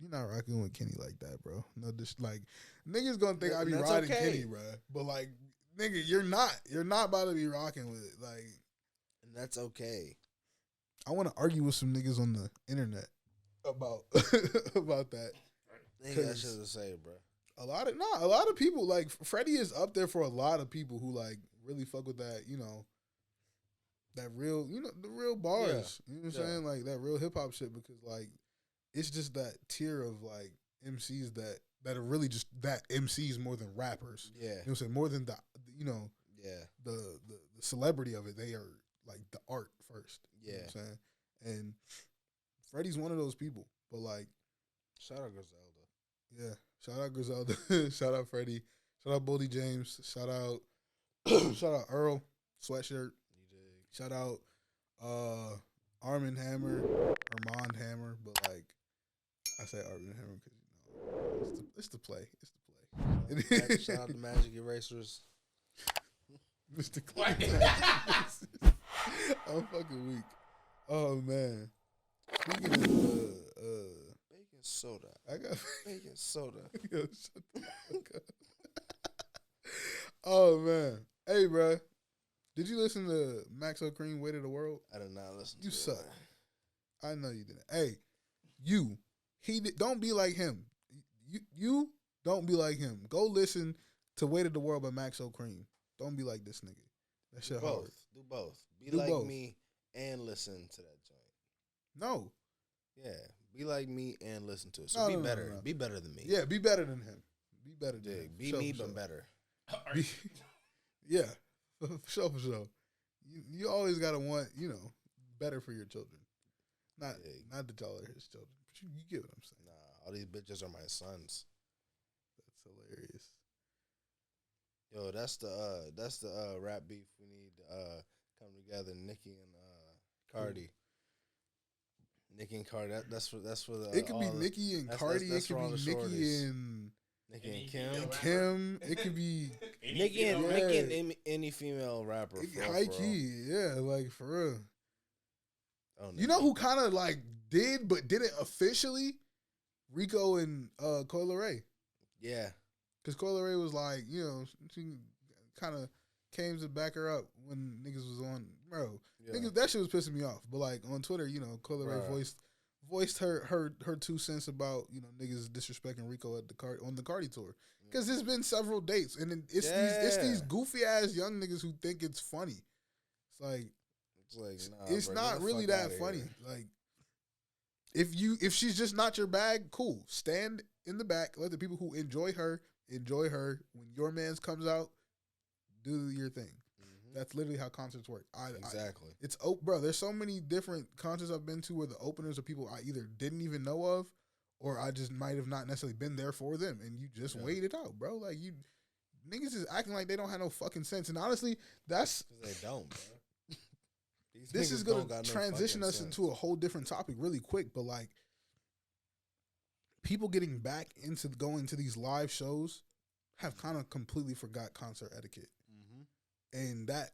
[SPEAKER 1] rocking with Kenny like that, bro. No, just like niggas gonna think I be riding Kenny, bro. But like, nigga, you're not about to be rocking with it, like.
[SPEAKER 2] And that's okay.
[SPEAKER 1] I want to argue with some niggas on the internet about that.
[SPEAKER 2] I think that shit to say, bro.
[SPEAKER 1] A lot of people, like, Freddie is up there for a lot of people who, like, really fuck with that, you know, that real, you know, the real bars. Yeah. You know what I'm saying? Like, that real hip-hop shit, because, like, it's just that tier of, like, MCs that are really just that MCs more than rappers.
[SPEAKER 2] Yeah.
[SPEAKER 1] You know what I'm saying? More than the, you know, the celebrity of it. They are like the art first.
[SPEAKER 2] Yeah.
[SPEAKER 1] You know what I'm saying? And Freddie's one of those people. But like,
[SPEAKER 2] shout out Griselda.
[SPEAKER 1] Yeah. Shout out Griselda. Shout out Freddie. Shout out Boldy James. Shout out Earl Sweatshirt. Shout out Armand Hammer, but like I say Armand Hammer because it's the play. It's the play.
[SPEAKER 2] Shout out the Magic Erasers.
[SPEAKER 1] Mr. Clay. I'm fucking weak. Oh man. Speaking of
[SPEAKER 2] baking soda.
[SPEAKER 1] I got
[SPEAKER 2] baking soda.
[SPEAKER 1] Yo, shut the fuck up. Oh man. Hey, bro. Did you listen to Maxo Cream, Weight of the World?
[SPEAKER 2] I did not listen
[SPEAKER 1] You
[SPEAKER 2] to
[SPEAKER 1] suck.
[SPEAKER 2] it.
[SPEAKER 1] I know you didn't. Hey, don't be like him. You don't be like him. Go listen to Weight of the World by Maxo Cream. Don't be like this nigga. That shit hard.
[SPEAKER 2] Do both. Be
[SPEAKER 1] Do
[SPEAKER 2] like
[SPEAKER 1] both.
[SPEAKER 2] me and listen to that joint.
[SPEAKER 1] No.
[SPEAKER 2] Yeah. Be like me and listen to it. So
[SPEAKER 1] No,
[SPEAKER 2] be
[SPEAKER 1] no,
[SPEAKER 2] better.
[SPEAKER 1] no.
[SPEAKER 2] Be better than me.
[SPEAKER 1] Yeah, be better than him. Be better than him.
[SPEAKER 2] Be
[SPEAKER 1] For
[SPEAKER 2] me,
[SPEAKER 1] sure.
[SPEAKER 2] but better.
[SPEAKER 1] Yeah. For sure. You always gotta want, better for your children. Not that y'all are his children, but you get what I'm saying.
[SPEAKER 2] Nah, all these bitches are my sons.
[SPEAKER 1] That's hilarious.
[SPEAKER 2] Yo, that's the rap beef we need to come together. Nicki and Cardi. Nicki and Cardi. That's for the.
[SPEAKER 1] It could be Nicki and Cardi. It could be Nicki and
[SPEAKER 2] Kim.
[SPEAKER 1] Kim. It could be
[SPEAKER 2] Nicki and any female rapper.
[SPEAKER 1] high key. Yeah, like for real.
[SPEAKER 2] Oh,
[SPEAKER 1] you know who kind of like did but didn't officially? Rico and Coi Leray.
[SPEAKER 2] Yeah.
[SPEAKER 1] Because Coi Leray was like, she kind of came to back her up when niggas was on, bro.
[SPEAKER 2] Yeah.
[SPEAKER 1] Niggas, that shit was pissing me off. But like on Twitter, Coi Leray voiced her 2 cents about niggas disrespecting Rico at on the Cardi tour. Because there's been several dates, and it's these goofy ass young niggas who think it's funny. It's not really that funny. Like, if she's just not your bag, cool. Stand in the back. Let the people who enjoy her. When your man's comes out, do your thing. Mm-hmm. That's literally how concerts work.
[SPEAKER 2] Exactly.
[SPEAKER 1] Bro. There's so many different concerts I've been to where the openers are people I either didn't even know of, or I just might have not necessarily been there for them, and you just wait it out, bro. Like you niggas is acting like they don't have no fucking sense, and honestly, that's
[SPEAKER 2] they don't, bro.
[SPEAKER 1] This is going to transition us into a whole different topic really quick, but like people getting back into going to these live shows have kind of completely forgot concert etiquette. Mm-hmm. And that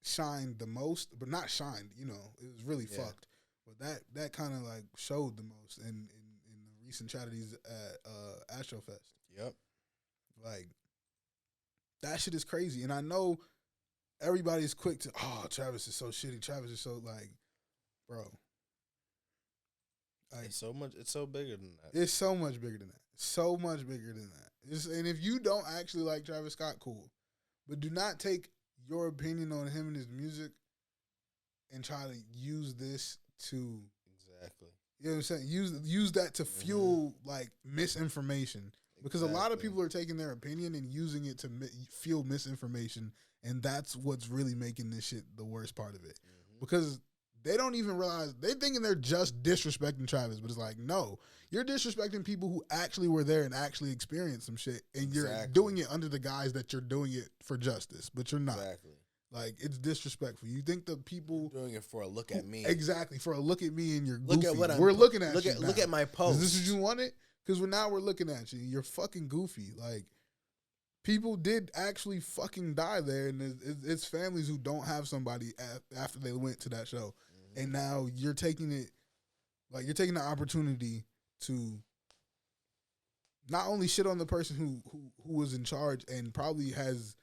[SPEAKER 1] shined the most, but not shined, it was really fucked. But that kind of like showed the most in the recent tragedies at Astrofest.
[SPEAKER 2] Yep.
[SPEAKER 1] Like that shit is crazy. And I know everybody's quick to, Travis is so shitty. Travis is so like, bro. Like,
[SPEAKER 2] it's so bigger than that.
[SPEAKER 1] It's so much bigger than that. So much bigger than that. And if you don't actually like Travis Scott, cool. But do not take your opinion on him and his music and try to use this to
[SPEAKER 2] exactly.
[SPEAKER 1] You know what I'm saying? Use that to fuel like misinformation. Because a lot of people are taking their opinion and using it to fuel misinformation, and that's what's really making this shit the worst part of it. Mm-hmm. Because they don't even realize, they thinking they're just disrespecting Travis, but it's like, no, you're disrespecting people who actually were there and actually experienced some shit, and you're doing it under the guise that you're doing it for justice, but you're not.
[SPEAKER 2] Exactly.
[SPEAKER 1] Like, it's disrespectful. You think the people
[SPEAKER 2] you're doing it for a look at me.
[SPEAKER 1] Exactly, for a look at me and you're
[SPEAKER 2] look
[SPEAKER 1] goofy.
[SPEAKER 2] at what
[SPEAKER 1] we're looking at
[SPEAKER 2] look
[SPEAKER 1] you
[SPEAKER 2] at
[SPEAKER 1] now.
[SPEAKER 2] Look at my post.
[SPEAKER 1] Is this what you wanted? Because now we're looking at you. You're fucking goofy. Like, people did actually fucking die there, and it's families who don't have somebody after they went to that show. Mm-hmm. And now you're taking it, like, you're taking the opportunity to not only shit on the person who was in charge and probably has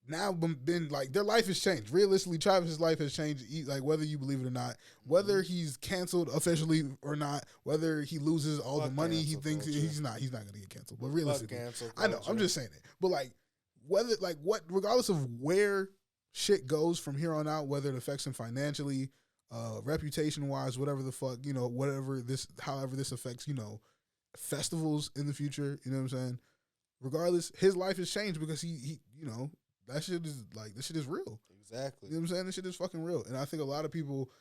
[SPEAKER 1] now been, like, their life has changed. Realistically, Travis's life has changed, like, whether you believe it or not, whether he's canceled officially or not, whether he loses all the money he thinks he's not going to get canceled. But realistically, I know, I'm just saying it. But like, whether, like, what, regardless of where shit goes from here on out, whether it affects him financially, reputation wise, whatever the fuck, however this affects, festivals in the future, you know what I'm saying? Regardless, his life has changed because he that shit is like, this shit is real.
[SPEAKER 2] Exactly.
[SPEAKER 1] You know what I'm saying? This shit is fucking real. And I think a lot of people,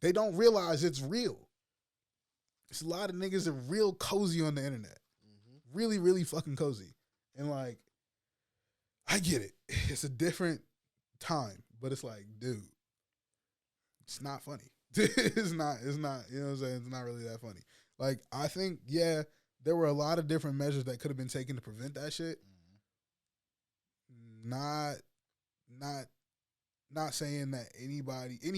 [SPEAKER 1] they don't realize it's real. There's a lot of niggas that are real cozy on the internet. Mm-hmm. Really, really fucking cozy. And like, I get it. It's a different time, but it's like, dude, it's not funny. it's not, you know what I'm saying? It's not really that funny. Like, I think, yeah, there were a lot of different measures that could have been taken to prevent that shit. Mm-hmm. Not saying that any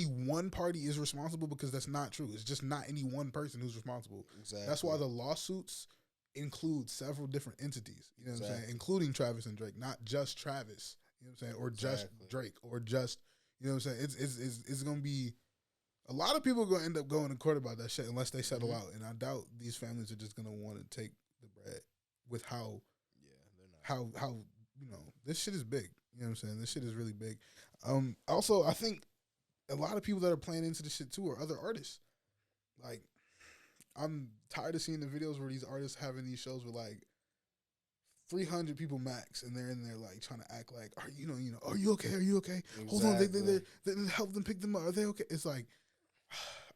[SPEAKER 1] one party is responsible, because that's not true. It's just not any one person who's responsible. Exactly. That's why the lawsuits include several different entities, you know what I'm saying, including Travis and Drake, not just Travis, you know what I'm saying, or just Drake, or just, you know what I'm saying. It's going to be, a lot of people are going to end up going to court about that shit unless they settle out, and I doubt these families are just going to want to take the bread with how you know, this shit is big, you know what I'm saying. This shit is really big. Also, I think a lot of people that are playing into this shit too are other artists. Like, I'm tired of seeing the videos where these artists having these shows with like 300 people max, and they're in there like trying to act like, are you okay? Are you okay? Exactly. Hold on, they help them pick them up. Are they okay? It's like,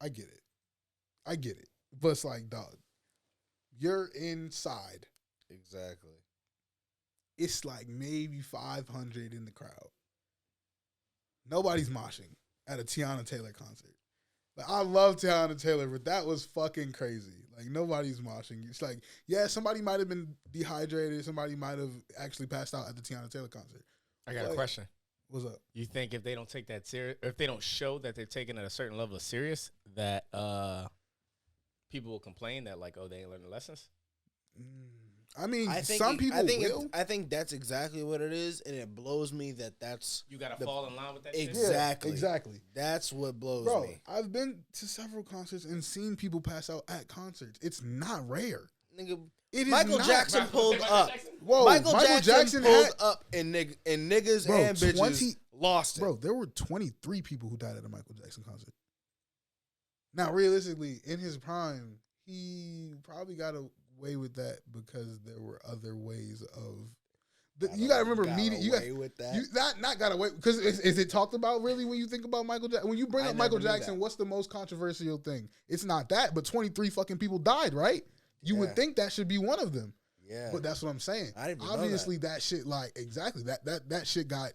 [SPEAKER 1] I get it, but it's like, dog, you're inside.
[SPEAKER 2] Exactly.
[SPEAKER 1] It's like maybe 500 in the crowd. Nobody's moshing at a Tiana Taylor concert. Like, I love Tiana Taylor, but that was fucking crazy. Like, nobody's moshing. It's like, yeah, somebody might have been dehydrated. Somebody might have actually passed out at the Tiana Taylor concert.
[SPEAKER 3] I got a question.
[SPEAKER 1] What's up?
[SPEAKER 3] You think if they don't take that serious, if they don't show that they're taking it a certain level of serious, that people will complain that, like, oh, they ain't learning lessons?
[SPEAKER 1] I mean, some people will.
[SPEAKER 2] I think that's exactly what it is, and it blows me that's...
[SPEAKER 3] You got to fall in line with that
[SPEAKER 2] Exactly.
[SPEAKER 3] shit?
[SPEAKER 1] Exactly.
[SPEAKER 2] That's what blows me.
[SPEAKER 1] I've been to several concerts and seen people pass out at concerts. It's not rare.
[SPEAKER 2] Nigga,
[SPEAKER 1] Michael
[SPEAKER 2] Jackson pulled up.
[SPEAKER 1] Whoa,
[SPEAKER 2] Michael Jackson pulled up, and niggas and bitches lost it.
[SPEAKER 1] Bro, there were 23 people who died at a Michael Jackson concert. Now, realistically, in his prime, he probably got away with that because there were other ways of. You gotta remember, media. You not got away, because is it talked about really when you think about Michael Jackson? When you bring up Michael Jackson, what's the most controversial thing? It's not that, but 23 fucking people died, right? You would think that should be one of them. Yeah, but that's what I'm saying. Obviously, that shit, like, exactly that shit got,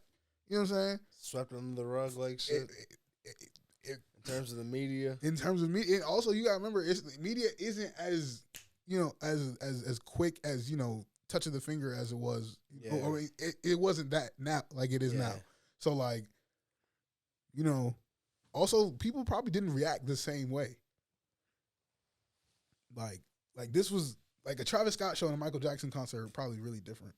[SPEAKER 1] you know what I'm saying,
[SPEAKER 2] swept under the rug like shit. In terms of the media, and
[SPEAKER 1] also you gotta remember, media isn't as, you know, as quick as, you know, touch of the finger as it was. Or it wasn't that now like it is now. So, like, you know, also people probably didn't react the same way. Like this was like a Travis Scott show and a Michael Jackson concert are probably really different.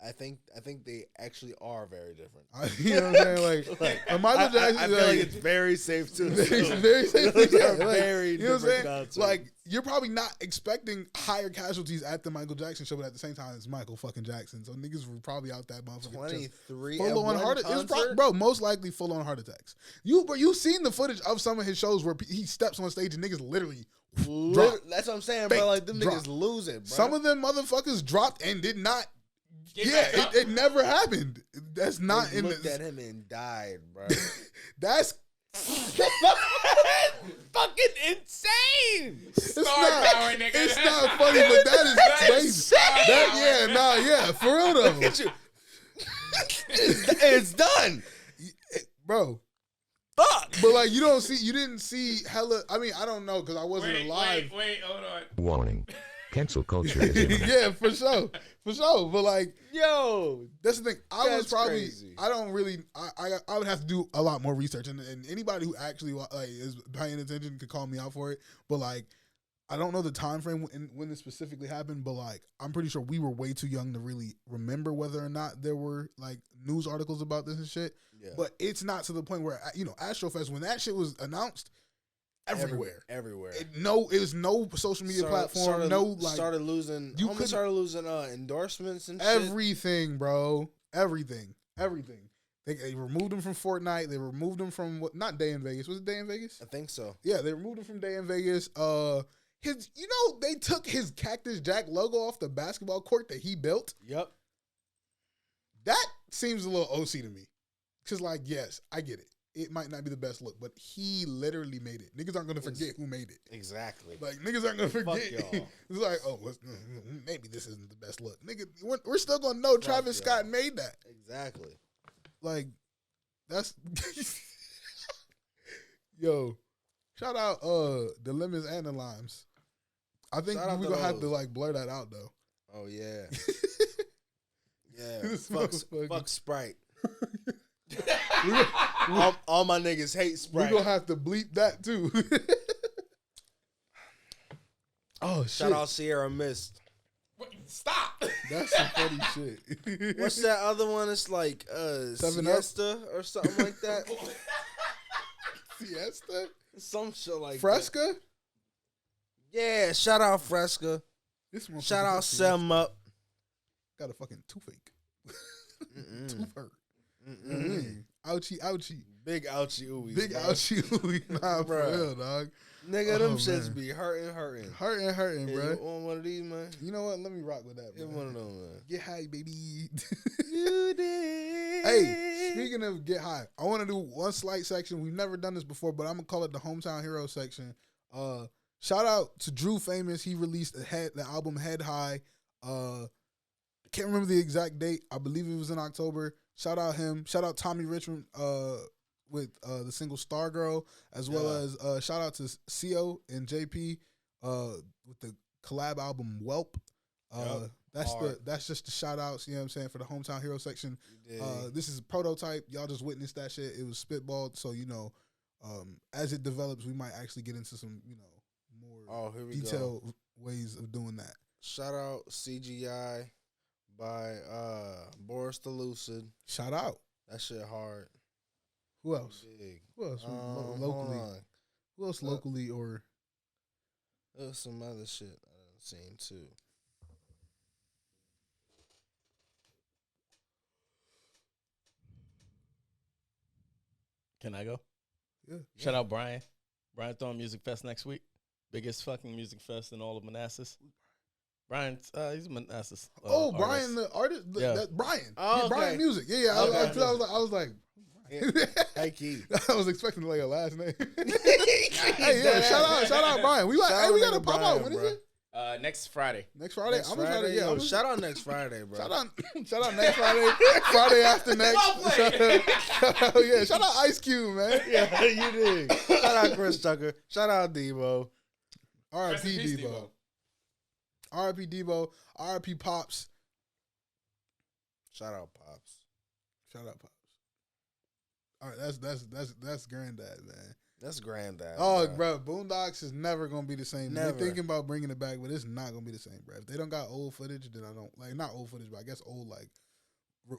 [SPEAKER 2] I think they actually are very different.
[SPEAKER 1] You know what I'm saying? Like a Michael Jackson.
[SPEAKER 2] I feel like it's very safe to
[SPEAKER 1] It's very safe to say.
[SPEAKER 2] Very
[SPEAKER 1] you know what I'm saying?
[SPEAKER 2] Concerts.
[SPEAKER 1] Like, you're probably not expecting higher casualties at the Michael Jackson show, but at the same time, it's Michael fucking Jackson. So niggas were probably out that motherfucker.
[SPEAKER 2] 23
[SPEAKER 1] full on heart attacks. Bro, most likely full on heart attacks. You've seen the footage of some of his shows where he steps on stage and niggas literally drop.
[SPEAKER 2] That's what I'm saying, bro. Like, them niggas lose it, bro.
[SPEAKER 1] Some of them motherfuckers dropped and did not. It never happened. That's not
[SPEAKER 2] in the. Looked at him and died, bro.
[SPEAKER 1] That's
[SPEAKER 3] fucking insane.
[SPEAKER 1] It's not funny, but that is crazy. For real though.
[SPEAKER 2] Look at you. It's done,
[SPEAKER 1] bro.
[SPEAKER 2] Fuck.
[SPEAKER 1] But like, you didn't see hella. I mean, I don't know because I wasn't alive.
[SPEAKER 3] Wait, hold on.
[SPEAKER 4] Warning. Cancel culture is imminent.
[SPEAKER 1] Yeah, for sure. But like,
[SPEAKER 2] yo,
[SPEAKER 1] that's the thing. I
[SPEAKER 2] crazy.
[SPEAKER 1] I don't really. I would have to do a lot more research, and anybody who actually like is paying attention could call me out for it. But like, I don't know the time frame when this specifically happened. But like, I'm pretty sure we were way too young to really remember whether or not there were like news articles about this and shit. Yeah. But it's not to the point where, you know, Astrofest, when that shit was announced. Everywhere. It was no social media platform.
[SPEAKER 2] Started losing endorsements and
[SPEAKER 1] everything, shit. Bro. Everything. They removed him from Fortnite. They removed him from not Day in Vegas. Was it Day in Vegas?
[SPEAKER 2] I think so.
[SPEAKER 1] Yeah, they removed him from Day in Vegas. They took his Cactus Jack logo off the basketball court that he built.
[SPEAKER 2] Yep.
[SPEAKER 1] That seems a little OC to me. Cause like, yes, I get it. It might not be the best look, but he literally made it. Niggas aren't gonna forget who made it.
[SPEAKER 2] Exactly.
[SPEAKER 1] Like niggas aren't gonna forget.
[SPEAKER 2] y'all.
[SPEAKER 1] It's like, oh, maybe this isn't the best look. Nigga, we're still gonna know Travis Scott made that.
[SPEAKER 2] Exactly.
[SPEAKER 1] Like, that's yo. Shout out the lemons and the limes. I think we're gonna have to like blur that out though.
[SPEAKER 2] Oh yeah. Yeah. Fuck Sprite. all my niggas hate Sprite.
[SPEAKER 1] We're gonna have to bleep that too. Oh shit.
[SPEAKER 2] Shout out Sierra Mist.
[SPEAKER 3] Stop.
[SPEAKER 1] That's some funny shit.
[SPEAKER 2] What's that other one? It's like Siesta or something like that.
[SPEAKER 1] Siesta?
[SPEAKER 2] Some shit like
[SPEAKER 1] Fresca?
[SPEAKER 2] that. Yeah, shout out Fresca. Shout out Sem Up.
[SPEAKER 1] Got a fucking toothache. Tooth hurt. Ouchie, ouchie.
[SPEAKER 2] Big ouchie ooey.
[SPEAKER 1] Big ouchie ooey. Nah, for real, dog.
[SPEAKER 2] Nigga, them shits be hurting.
[SPEAKER 1] Hurting,
[SPEAKER 2] Yeah,
[SPEAKER 1] bro.
[SPEAKER 2] you want one of these, man?
[SPEAKER 1] You know what? Let me rock with that,
[SPEAKER 2] Get
[SPEAKER 1] man.
[SPEAKER 2] one of them, man.
[SPEAKER 1] Get high, baby.
[SPEAKER 2] You did.
[SPEAKER 1] Hey, speaking of get high, I want to do one slight section. We've never done this before, but I'm gonna call it the Hometown Hero section. Shout out to Drew Famous. He released the album Head High. Can't remember the exact date. I believe it was in October. Shout out him. Shout out Tommy Richmond with the single Stargirl, as well as shout out to CO and JP with the collab album Welp. That's just the shout outs, you know what I'm saying, for the Hometown Hero section. This is a prototype. Y'all just witnessed that shit. It was spitballed, so as it develops, we might actually get into some, more detailed ways of doing that.
[SPEAKER 2] Shout out CGI by Boris the Lucid.
[SPEAKER 1] Shout out.
[SPEAKER 2] That shit hard.
[SPEAKER 1] Who else?
[SPEAKER 2] Big.
[SPEAKER 1] Who else locally? Who else locally or?
[SPEAKER 2] There's some other shit I've seen too.
[SPEAKER 3] Can I go?
[SPEAKER 1] Yeah.
[SPEAKER 3] Shout out Brian. Brian throwing Music Fest next week. Biggest fucking music fest in all of Manassas. Brian, he's Manassas.
[SPEAKER 1] Brian, the artist. Brian.
[SPEAKER 2] Oh, okay.
[SPEAKER 1] Brian Music. Yeah.
[SPEAKER 2] Okay.
[SPEAKER 1] I was like,
[SPEAKER 2] Hey, Key.
[SPEAKER 1] I was expecting like a last name. Hey, yeah, shout out Brian. We gotta pop out. When is it?
[SPEAKER 3] Next Friday.
[SPEAKER 1] Next Friday.
[SPEAKER 2] I'm gonna try to.
[SPEAKER 1] Yeah,
[SPEAKER 2] shout out next Friday, bro.
[SPEAKER 1] Shout out next Friday. Friday after next. Shout out Ice Cube, man.
[SPEAKER 2] Yeah, you did. Shout out Chris Tucker. Shout out Debo.
[SPEAKER 1] R.I.P. Debo. R.I.P. Debo. R.I.P. Pops.
[SPEAKER 2] Shout out Pops.
[SPEAKER 1] Shout out Pops. All right, that's Granddad, man.
[SPEAKER 2] That's Granddad.
[SPEAKER 1] Oh, bro, Boondocks is never gonna be the same.
[SPEAKER 2] Never.
[SPEAKER 1] They're thinking about bringing it back, but it's not gonna be the same, bro. If they don't got old footage, then I don't like not old footage, but I guess old like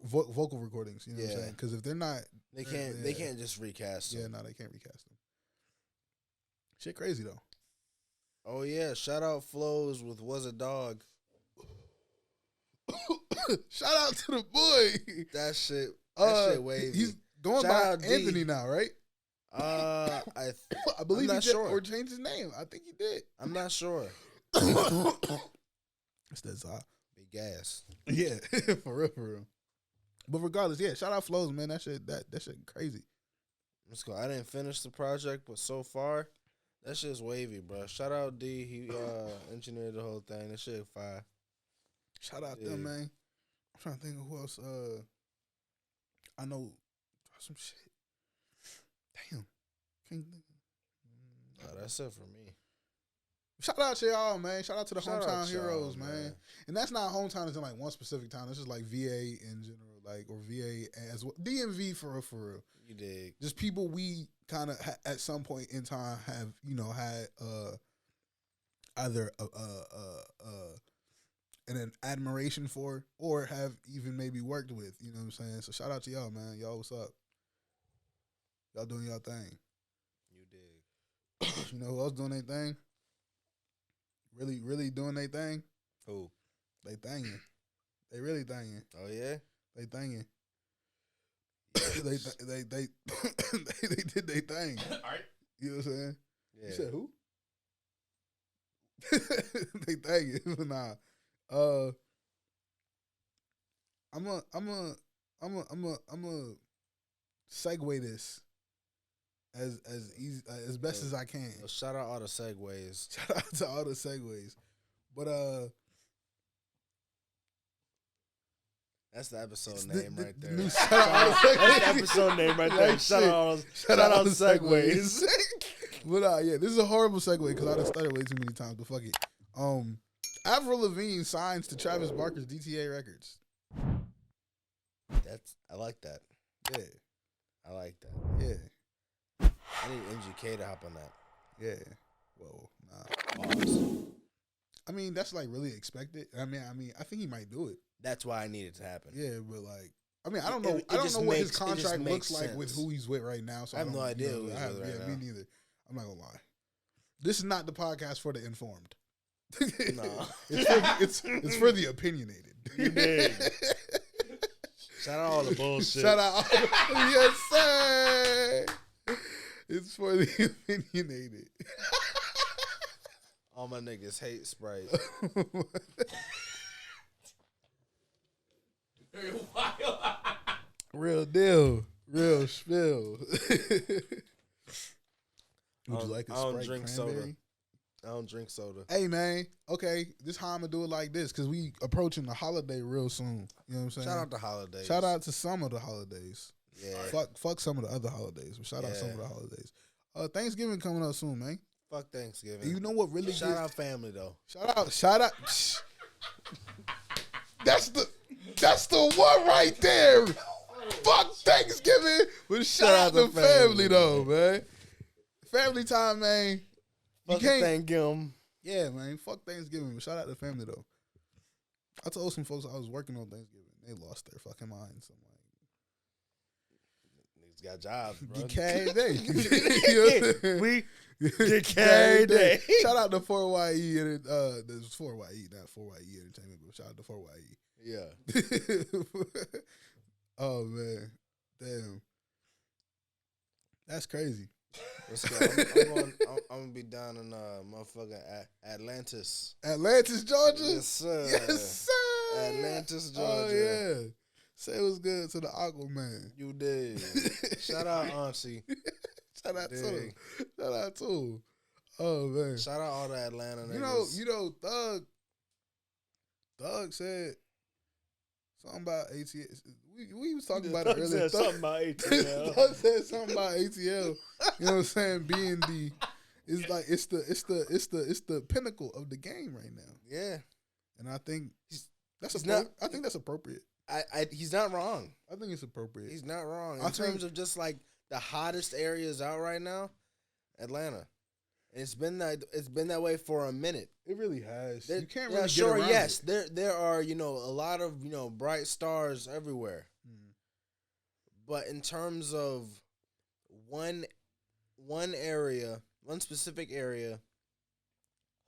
[SPEAKER 1] vocal recordings. You know what I'm saying? Because if they're not,
[SPEAKER 2] they can't just recast them.
[SPEAKER 1] Yeah, no, they can't recast them. Shit, crazy though.
[SPEAKER 2] Oh yeah, shout out Flows with Was a Dog.
[SPEAKER 1] Shout out to the boy.
[SPEAKER 2] That shit wavy.
[SPEAKER 1] He's going
[SPEAKER 2] shout
[SPEAKER 1] by Anthony now, right?
[SPEAKER 2] I
[SPEAKER 1] believe
[SPEAKER 2] I'm
[SPEAKER 1] he
[SPEAKER 2] not
[SPEAKER 1] did,
[SPEAKER 2] sure.
[SPEAKER 1] or changed his name. I think he did.
[SPEAKER 2] I'm not sure.
[SPEAKER 1] It's that
[SPEAKER 2] Big ass.
[SPEAKER 1] Yeah, for real. But regardless, yeah, shout out Flows, man. That shit crazy.
[SPEAKER 2] Let's go. I didn't finish the project, but so far, that shit's wavy, bro. Shout out D. He engineered the whole thing. That shit fire.
[SPEAKER 1] Shout out them, man. I'm trying to think of who else. I know some shit. Damn. Can't think.
[SPEAKER 2] That's it for me.
[SPEAKER 1] Shout out to y'all, man. Shout out to the Hometown Heroes,
[SPEAKER 2] y'all,
[SPEAKER 1] man. And that's not hometown as in like one specific town. It's just like VA in general, like, or VA as well. DMV for real.
[SPEAKER 2] You dig.
[SPEAKER 1] Just people we kind of at some point in time have, had either an admiration for or have even maybe worked with, you know what I'm saying? So shout out to y'all, man. Y'all, what's up? Y'all doing y'all thing.
[SPEAKER 2] You dig.
[SPEAKER 1] You know who else doing their thing? Really doing their thing?
[SPEAKER 2] Who?
[SPEAKER 1] They thangin'. They really thangin'.
[SPEAKER 2] Oh yeah?
[SPEAKER 1] They thangin'. they did their thing.
[SPEAKER 3] All right.
[SPEAKER 1] You know what I'm saying?
[SPEAKER 2] Yeah.
[SPEAKER 1] You said who? They thangin'. Nah. I'm a I'm a segue this as easy as best as I can.
[SPEAKER 2] Well, shout out all the Segways.
[SPEAKER 1] Shout out to all the Segways. But
[SPEAKER 2] that's the episode name right there.
[SPEAKER 1] Shout out all the Segways.
[SPEAKER 2] That's the episode name right there. Shout out the Segways.
[SPEAKER 1] But yeah, this is a horrible segue because I done started way too many times. But fuck it. Avril Lavigne signs to Travis Barker's DTA Records.
[SPEAKER 2] I like that.
[SPEAKER 1] Yeah,
[SPEAKER 2] I like that.
[SPEAKER 1] yeah,
[SPEAKER 2] I need MGK to hop on that.
[SPEAKER 1] yeah. Whoa, nah.
[SPEAKER 2] Pause.
[SPEAKER 1] I mean, that's like really expected. I mean, I think he might do it.
[SPEAKER 2] That's why I need it to happen.
[SPEAKER 1] Yeah, but like, I mean, I don't know.
[SPEAKER 2] It
[SPEAKER 1] I don't
[SPEAKER 2] just
[SPEAKER 1] know what
[SPEAKER 2] makes-
[SPEAKER 1] his
[SPEAKER 2] it just
[SPEAKER 1] contract
[SPEAKER 2] makes
[SPEAKER 1] looks like with
[SPEAKER 2] sense.
[SPEAKER 1] who he's with right now. So
[SPEAKER 2] I have no
[SPEAKER 1] don't-
[SPEAKER 2] idea who
[SPEAKER 1] you know,
[SPEAKER 2] he's
[SPEAKER 1] I have-
[SPEAKER 2] with right
[SPEAKER 1] yeah,
[SPEAKER 2] now.
[SPEAKER 1] me neither. I'm not gonna lie. This is not the podcast for the informed.
[SPEAKER 2] No.
[SPEAKER 1] it's for the opinionated.
[SPEAKER 2] You did. Shout out all the bullshit.
[SPEAKER 1] Shout out, yes sir. It's for the opinionated.
[SPEAKER 2] All my niggas hate Sprite.
[SPEAKER 1] Real deal, real spill. Would you like a
[SPEAKER 2] I don't
[SPEAKER 1] Sprite
[SPEAKER 2] drink
[SPEAKER 1] cranberry?
[SPEAKER 2] soda. I don't drink soda.
[SPEAKER 1] Hey man, okay, this how I'm gonna do it like this because we approaching the holiday real soon. You know what I'm saying?
[SPEAKER 2] Shout out to holidays.
[SPEAKER 1] Shout out to some of the holidays.
[SPEAKER 2] Yeah.
[SPEAKER 1] Fuck some of the other holidays, but shout out some of
[SPEAKER 2] Yeah.
[SPEAKER 1] the holidays. Thanksgiving coming up soon, man.
[SPEAKER 2] Fuck Thanksgiving.
[SPEAKER 1] You know what really
[SPEAKER 2] Shout
[SPEAKER 1] gets-
[SPEAKER 2] out family though.
[SPEAKER 1] Shout out. Shh. That's the one right there. Fuck Thanksgiving, but shout out to family though, man. Family time, man.
[SPEAKER 2] Fuck
[SPEAKER 1] can't-
[SPEAKER 2] Thanksgiving.
[SPEAKER 1] Yeah, man. Fuck Thanksgiving, but shout out to family though. I told some folks I was working on Thanksgiving. They lost their fucking minds. I'm
[SPEAKER 2] Niggas got jobs, bro.
[SPEAKER 1] like, carried day. You know what I'm saying?
[SPEAKER 2] We get carried day.
[SPEAKER 1] Shout out to 4YE and there's 4YE, not 4YE Entertainment, but shout out to 4YE.
[SPEAKER 2] Yeah.
[SPEAKER 1] Oh man, damn, that's crazy.
[SPEAKER 2] Let's go. I'm gonna be down in motherfucking Atlantis.
[SPEAKER 1] Atlantis, Georgia.
[SPEAKER 2] Yes, sir.
[SPEAKER 1] Yes, sir.
[SPEAKER 2] Atlantis, Georgia.
[SPEAKER 1] Oh yeah. Say what's good to the Aquaman.
[SPEAKER 2] You did. Shout out Auntie.
[SPEAKER 1] Shout out to him.
[SPEAKER 2] Dig.
[SPEAKER 1] Shout out to him. Oh man.
[SPEAKER 2] Shout out all the Atlanta niggas.
[SPEAKER 1] You know, Thug said something about ATL. We was talking about it earlier.
[SPEAKER 2] Something about ATL.
[SPEAKER 1] Thug said something about ATL. You know what I'm saying? Being it's the pinnacle of the game right now.
[SPEAKER 2] Yeah.
[SPEAKER 1] And I think that's appropriate.
[SPEAKER 2] He's not wrong.
[SPEAKER 1] I think it's appropriate.
[SPEAKER 2] He's not wrong.
[SPEAKER 1] I
[SPEAKER 2] In terms
[SPEAKER 1] think-
[SPEAKER 2] of just like the hottest areas out right now, Atlanta. And it's been that way for a minute.
[SPEAKER 1] It really has.
[SPEAKER 2] There-
[SPEAKER 1] You can't
[SPEAKER 2] yeah,
[SPEAKER 1] really
[SPEAKER 2] sure,
[SPEAKER 1] get around
[SPEAKER 2] yes.
[SPEAKER 1] it.
[SPEAKER 2] There are, a lot of, bright stars everywhere. But in terms of one area, one specific area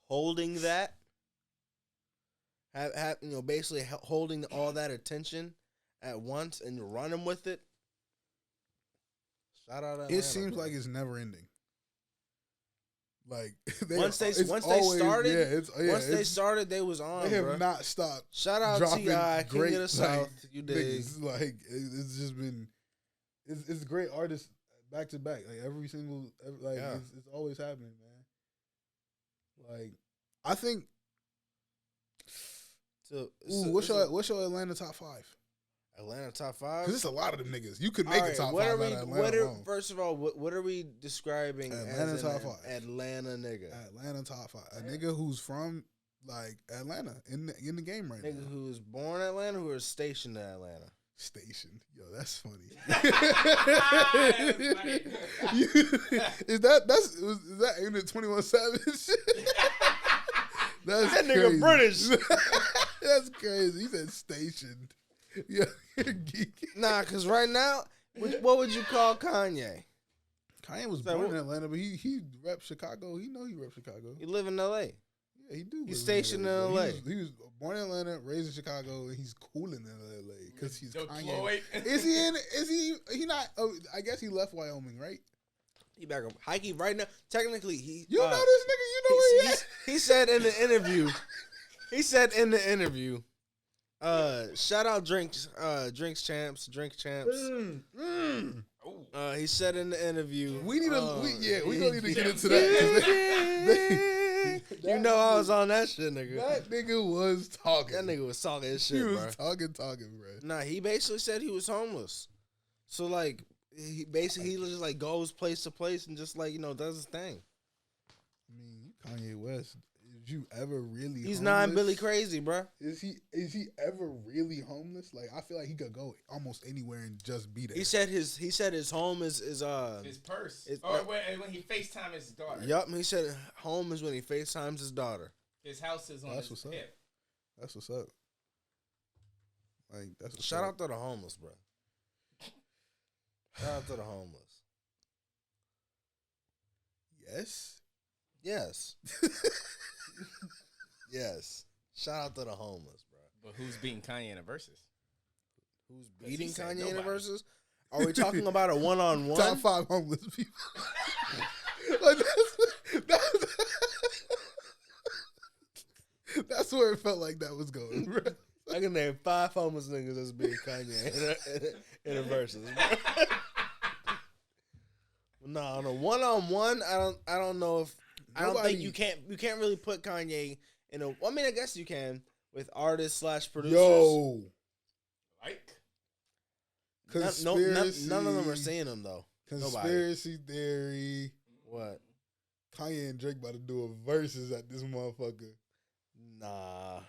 [SPEAKER 2] holding that, basically holding all that attention at once and running with it. Shout out Atlanta.
[SPEAKER 1] It seems
[SPEAKER 2] bro.
[SPEAKER 1] like it's never ending. Like
[SPEAKER 2] Once they started, they was on.
[SPEAKER 1] They have
[SPEAKER 2] bro.
[SPEAKER 1] not stopped.
[SPEAKER 2] Shout out
[SPEAKER 1] dropping
[SPEAKER 2] T.I., King
[SPEAKER 1] great,
[SPEAKER 2] of the South. You dig?
[SPEAKER 1] niggas. Like it's just been, it's great artists back to back. Like
[SPEAKER 2] Yeah.
[SPEAKER 1] it's always happening, man. Like I think.
[SPEAKER 2] So,
[SPEAKER 1] What's your Atlanta top 5?
[SPEAKER 2] Atlanta top 5?
[SPEAKER 1] Because it's a lot of them niggas. You could make
[SPEAKER 2] All
[SPEAKER 1] a
[SPEAKER 2] right,
[SPEAKER 1] top 5
[SPEAKER 2] what
[SPEAKER 1] out
[SPEAKER 2] are
[SPEAKER 1] of
[SPEAKER 2] we?
[SPEAKER 1] Atlanta alone.
[SPEAKER 2] First of all, what are we describing
[SPEAKER 1] Atlanta
[SPEAKER 2] as
[SPEAKER 1] top
[SPEAKER 2] an
[SPEAKER 1] 5.
[SPEAKER 2] Atlanta nigga?
[SPEAKER 1] Atlanta top 5. A nigga who's from like Atlanta in the game right
[SPEAKER 2] Nigga
[SPEAKER 1] now.
[SPEAKER 2] who was born in Atlanta, who is stationed in Atlanta.
[SPEAKER 1] Stationed. Yo, that's funny. Is that aimed at 21 Savage? That's
[SPEAKER 2] That nigga
[SPEAKER 1] crazy.
[SPEAKER 2] British.
[SPEAKER 1] That's crazy. He said stationed. Yeah, you're geeking.
[SPEAKER 2] Nah, cause right now, what would you call Kanye?
[SPEAKER 1] Kanye was
[SPEAKER 2] So
[SPEAKER 1] born
[SPEAKER 2] what-
[SPEAKER 1] in Atlanta, but he repped Chicago. He repped Chicago.
[SPEAKER 2] He live in L.A.
[SPEAKER 1] Yeah, he do.
[SPEAKER 2] He's
[SPEAKER 1] live
[SPEAKER 2] stationed
[SPEAKER 1] but
[SPEAKER 2] in LA.
[SPEAKER 1] He was born in Atlanta, raised in Chicago, and he's cooling in LA because he's Kanye.
[SPEAKER 3] Deployed.
[SPEAKER 1] Is he not? Oh, I guess he left Wyoming, right?
[SPEAKER 2] He back up. Hikey right now. Technically, he.
[SPEAKER 1] You know this nigga. You know where he at?
[SPEAKER 2] He said in the interview. He said in the interview Shout out Drink Champs. He said in the interview.
[SPEAKER 1] We need we gonna need to get into that.
[SPEAKER 2] You know I was on that shit, nigga.
[SPEAKER 1] That nigga was talking.
[SPEAKER 2] That nigga was talking his shit,
[SPEAKER 1] He
[SPEAKER 2] bro.
[SPEAKER 1] was talking, bro.
[SPEAKER 2] Nah, he basically said he was homeless. So like, he just like goes place to place and just like does his thing.
[SPEAKER 1] I mean, Kanye West. Is you ever really?
[SPEAKER 2] He's
[SPEAKER 1] homeless?
[SPEAKER 2] not Billy crazy, bro.
[SPEAKER 1] Is he ever really homeless? Like I feel like he could go almost anywhere and just be there.
[SPEAKER 2] He said his home is
[SPEAKER 3] his purse. When he FaceTime his daughter.
[SPEAKER 2] Yup, he said home is when he FaceTimes his daughter.
[SPEAKER 3] His house is on his hip.
[SPEAKER 1] That's what's up. Like that's
[SPEAKER 2] shout out to the homeless, bro. Shout out to the homeless.
[SPEAKER 1] Yes.
[SPEAKER 2] Yes. Shout out to the homeless, bro.
[SPEAKER 3] But who's beating Kanye in a versus?
[SPEAKER 2] Who's beating Kanye in a versus? Are we talking about a one-on-one?
[SPEAKER 1] Top 5 homeless people. Like that's where it felt like that was going, bro.
[SPEAKER 2] I can name 5 homeless niggas that's beating Kanye in a versus, bro. No, on a one-on-one, I don't know if I don't think you can't really put Kanye in a. I mean, I guess you can with artists / producers.
[SPEAKER 1] Yo,
[SPEAKER 3] like
[SPEAKER 2] none of them are seeing him though.
[SPEAKER 1] Conspiracy theory.
[SPEAKER 2] What?
[SPEAKER 1] Kanye and Drake about to do a versus at this motherfucker.
[SPEAKER 2] Nah,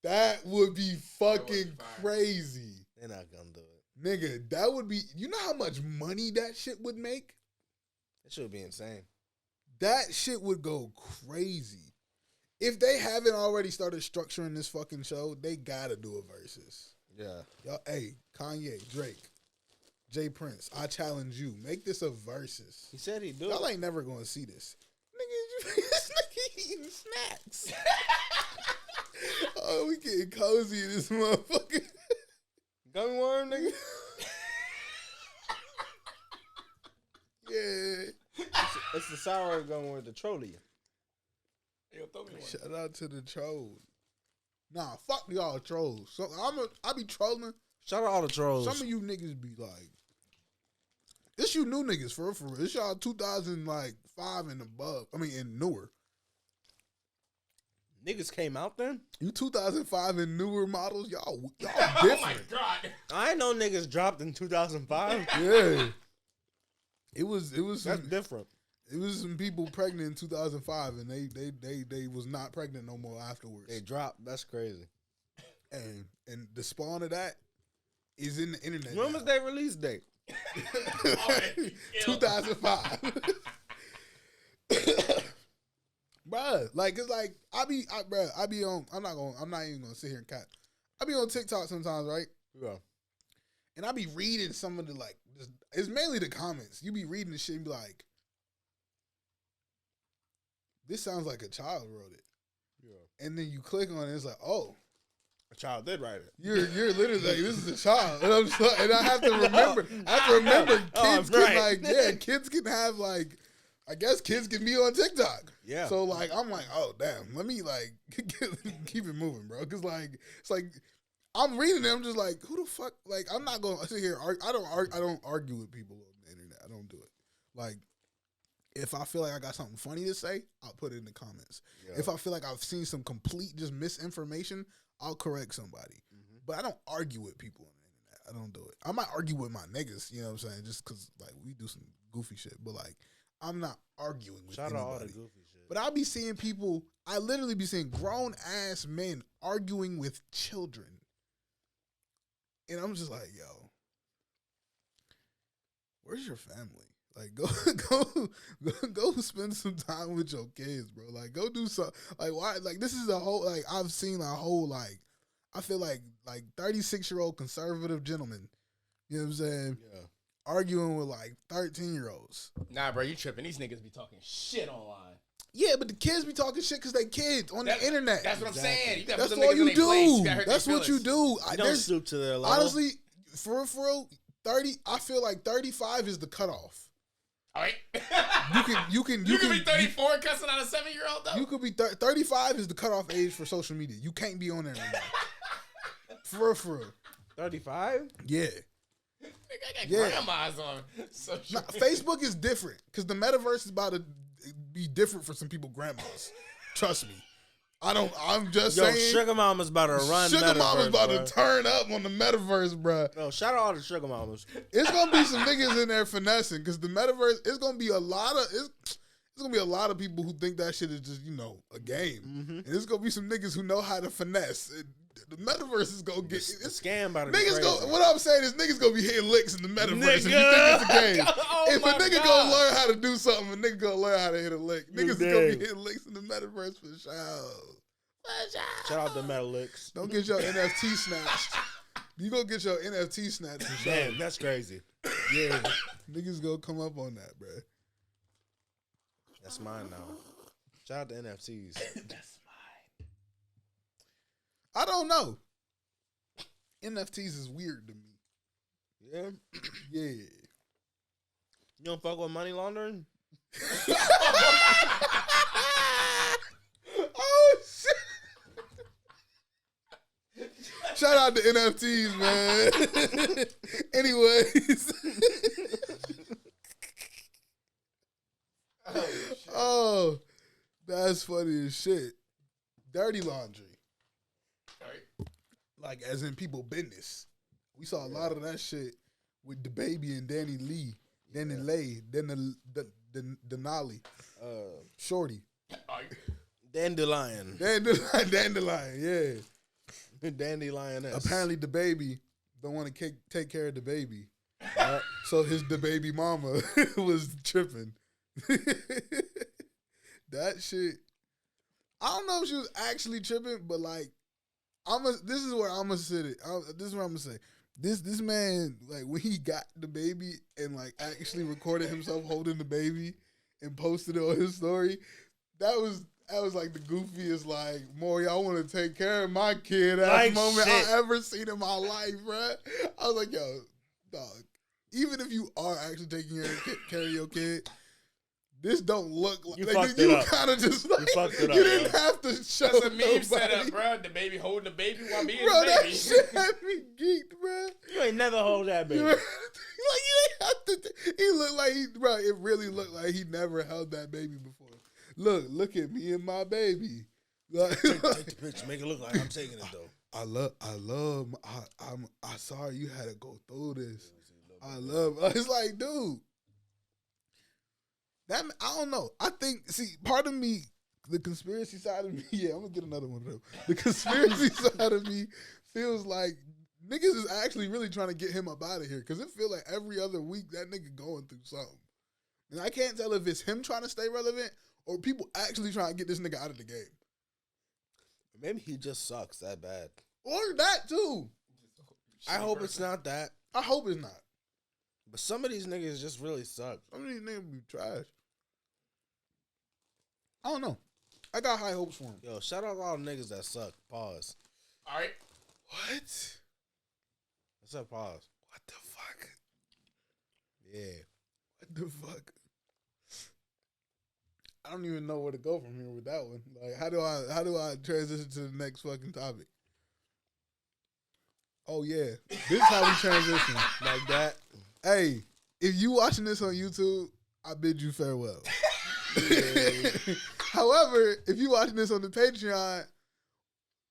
[SPEAKER 1] that would be fucking crazy.
[SPEAKER 2] They're not gonna do it,
[SPEAKER 1] nigga. That would be. You know how much money that shit would make?
[SPEAKER 2] It should be insane.
[SPEAKER 1] That shit would go crazy. If they haven't already started structuring this fucking show, they gotta do a versus.
[SPEAKER 2] Yeah.
[SPEAKER 1] Y'all, hey, Kanye, Drake, Jay Prince, I challenge you. Make this a versus.
[SPEAKER 2] He said he'd do it.
[SPEAKER 1] Y'all ain't never gonna see this. Nigga, this nigga eating snacks. Oh, we getting cozy in this motherfucker.
[SPEAKER 2] Gummy worm, nigga.
[SPEAKER 1] Yeah.
[SPEAKER 2] It's the sour gum with the trolley.
[SPEAKER 3] Yo, throw me one.
[SPEAKER 1] Shout out to the trolls. Nah, fuck y'all trolls. So I be trolling.
[SPEAKER 2] Shout out all the trolls.
[SPEAKER 1] Some of you niggas be like, it's you new niggas for real. It's y'all 2005 and above. I mean, and newer.
[SPEAKER 2] Niggas came out then?
[SPEAKER 1] You 2005 and newer models, y'all different.
[SPEAKER 3] Oh my god!
[SPEAKER 2] I know niggas dropped in 2005.
[SPEAKER 1] Yeah. It was
[SPEAKER 2] That's different.
[SPEAKER 1] It was some people pregnant in 2005 and they was not pregnant no more afterwards.
[SPEAKER 2] They dropped. That's crazy.
[SPEAKER 1] And the spawn of that is in the internet.
[SPEAKER 2] When was their release date?
[SPEAKER 1] 2005. Bruh, like, cause like I be on. I'm not even gonna sit here and cat. I be on TikTok sometimes, right?
[SPEAKER 2] Yeah.
[SPEAKER 1] And I be reading some of the it's mainly the comments. You be reading the shit and be like, this sounds like a child wrote it. Yeah. And then you click on it, it's like, oh,
[SPEAKER 2] a child did write it.
[SPEAKER 1] You're literally like, this is a child, and I have to remember. Kids can kids can have like. I guess kids can be on TikTok.
[SPEAKER 2] Yeah. So
[SPEAKER 1] like I'm like, oh damn, let me like keep it moving, bro. Cause like it's like I'm reading it, I'm just like, who the fuck? Like I'm not gonna sit here. I don't argue with people on the internet. I don't do it. Like if I feel like I got something funny to say, I'll put it in the comments. Yeah. If I feel like I've seen some complete just misinformation, I'll correct somebody. Mm-hmm. But I don't argue with people on the internet. I don't do it. I might argue with my niggas, you know what I'm saying? Just cause like we do some goofy shit, but like. I'm not arguing with anybody. All the goofy shit. But I'll be seeing people, I literally be seeing grown ass men arguing with children. And I'm just like, yo, where's your family? Like go spend some time with your kids, bro. Like go do something. Like why like this is a whole like I've seen a whole like I feel like 36-year-old conservative gentlemen. You know what I'm saying? Yeah. Arguing with like 13-year-olds.
[SPEAKER 3] Nah, bro, you tripping. These niggas be talking shit online.
[SPEAKER 1] Yeah, but the kids be talking shit because they kids on the internet.
[SPEAKER 3] That's what I'm saying.
[SPEAKER 1] That's all you do. That's what you do.
[SPEAKER 2] You don't stoop to their level.
[SPEAKER 1] Honestly, for real, 30. I feel like 35 is the cutoff.
[SPEAKER 3] All right.
[SPEAKER 1] You can
[SPEAKER 3] be 34 cussing out a 7-year-old though.
[SPEAKER 1] You could be 35 is the cutoff age for social media. You can't be on there anymore. For real.
[SPEAKER 2] 35?
[SPEAKER 1] Yeah.
[SPEAKER 3] I got
[SPEAKER 1] Yeah.
[SPEAKER 3] grandmas on social media.
[SPEAKER 1] Facebook is different because the metaverse is about to be different for some people, grandmas. Trust me. I'm just
[SPEAKER 2] Yo,
[SPEAKER 1] saying.
[SPEAKER 2] Sugar Mama's about to run
[SPEAKER 1] Sugar
[SPEAKER 2] metaverse,
[SPEAKER 1] Mama's about
[SPEAKER 2] bro.
[SPEAKER 1] to turn up on the metaverse, bro.
[SPEAKER 2] Yo, shout out all the Sugar Mamas.
[SPEAKER 1] It's gonna be some niggas in there finessing because the metaverse. It's gonna be a lot of people who think that shit is just a game, and it's gonna be some niggas who know how to finesse. The metaverse is gonna get
[SPEAKER 2] The scam about to be
[SPEAKER 1] niggas.
[SPEAKER 2] crazy.
[SPEAKER 1] What I'm saying is niggas gonna be hitting licks in the metaverse if you think it's a game.
[SPEAKER 3] Oh
[SPEAKER 1] If a
[SPEAKER 3] my
[SPEAKER 1] nigga
[SPEAKER 3] God.
[SPEAKER 1] gonna learn how to do something, a nigga gonna learn how to hit a lick. Niggas is gonna be
[SPEAKER 2] damn.
[SPEAKER 1] hitting licks in the metaverse for sure.
[SPEAKER 2] Shout out the Metalix.
[SPEAKER 1] Don't get your NFT snatched. You gonna get your NFT snatched for sure.
[SPEAKER 2] Damn, that's crazy.
[SPEAKER 1] Yeah, niggas gonna come up on that, bro.
[SPEAKER 2] That's mine now. Shout out to NFTs.
[SPEAKER 3] That's mine.
[SPEAKER 1] I don't know. NFTs is weird to me.
[SPEAKER 2] Yeah.
[SPEAKER 1] Yeah.
[SPEAKER 2] You don't fuck with money laundering?
[SPEAKER 1] Oh shit! Shout out to NFTs, man. Anyways. Oh, that's funny as shit. Dirty laundry. Like, as in people business. We saw a lot of that shit with the baby and Danny Lee. Danny Lay. Then the Denali. Shorty.
[SPEAKER 2] Dandelion.
[SPEAKER 1] Dandelion, yeah.
[SPEAKER 2] Dandelioness.
[SPEAKER 1] Apparently the baby don't want to take care of the baby. So the baby mama was tripping. That shit. I don't know if she was actually tripping, but like, this is where I'm gonna sit it. This is what I'm gonna say. This man, like, when he got the baby and like actually recorded himself holding the baby and posted it on his story, that was like the goofiest, like, Maury, I want to take care of my kid ass
[SPEAKER 2] Like
[SPEAKER 1] moment
[SPEAKER 2] shit.
[SPEAKER 1] I ever seen in my life, bruh. I was like, yo, dog, even if you are actually taking care of your kid, this don't look like,
[SPEAKER 2] You
[SPEAKER 1] like
[SPEAKER 2] fucked
[SPEAKER 1] you
[SPEAKER 2] it up.
[SPEAKER 1] kind of just like,
[SPEAKER 2] fucked it
[SPEAKER 1] you
[SPEAKER 2] up,
[SPEAKER 1] didn't
[SPEAKER 2] bro.
[SPEAKER 1] have to show
[SPEAKER 3] That's a meme
[SPEAKER 1] nobody.
[SPEAKER 3] setup, bro. The baby holding the baby while being
[SPEAKER 1] Bro,
[SPEAKER 3] the
[SPEAKER 1] that
[SPEAKER 3] baby.
[SPEAKER 1] shit had me geeked, bruh.
[SPEAKER 2] You ain't never hold that baby.
[SPEAKER 1] Like, you ain't have to. He looked like bro. It really looked like he never held that baby before. Look at me and my baby. Like,
[SPEAKER 2] Take the picture. Make it look like I'm taking it, though.
[SPEAKER 1] I'm sorry you had to go through this. It's like, dude. I don't know. I think, part of me, the conspiracy side of me, yeah, I'm gonna get another one of them. The conspiracy side of me feels like niggas is actually really trying to get him up out of here, because it feel like every other week that nigga going through something. And I can't tell if it's him trying to stay relevant or people actually trying to get this nigga out of the game.
[SPEAKER 2] Maybe he just sucks that bad.
[SPEAKER 1] Or that too.
[SPEAKER 2] I hope it's not that.
[SPEAKER 1] I hope it's not.
[SPEAKER 2] But some of these niggas just really suck.
[SPEAKER 1] Some of these niggas be trash. I don't know. I got high hopes for him.
[SPEAKER 2] Yo, shout out all the niggas that suck. Pause.
[SPEAKER 3] All right.
[SPEAKER 1] What?
[SPEAKER 2] What's up, pause?
[SPEAKER 1] What the fuck?
[SPEAKER 2] Yeah.
[SPEAKER 1] What the fuck? I don't even know where to go from here with that one. Like, how do I transition to the next fucking topic? Oh yeah, this is how we transition.
[SPEAKER 2] Like that.
[SPEAKER 1] Hey, if you watching this on YouTube, I bid you farewell. However, if you watching this on the Patreon,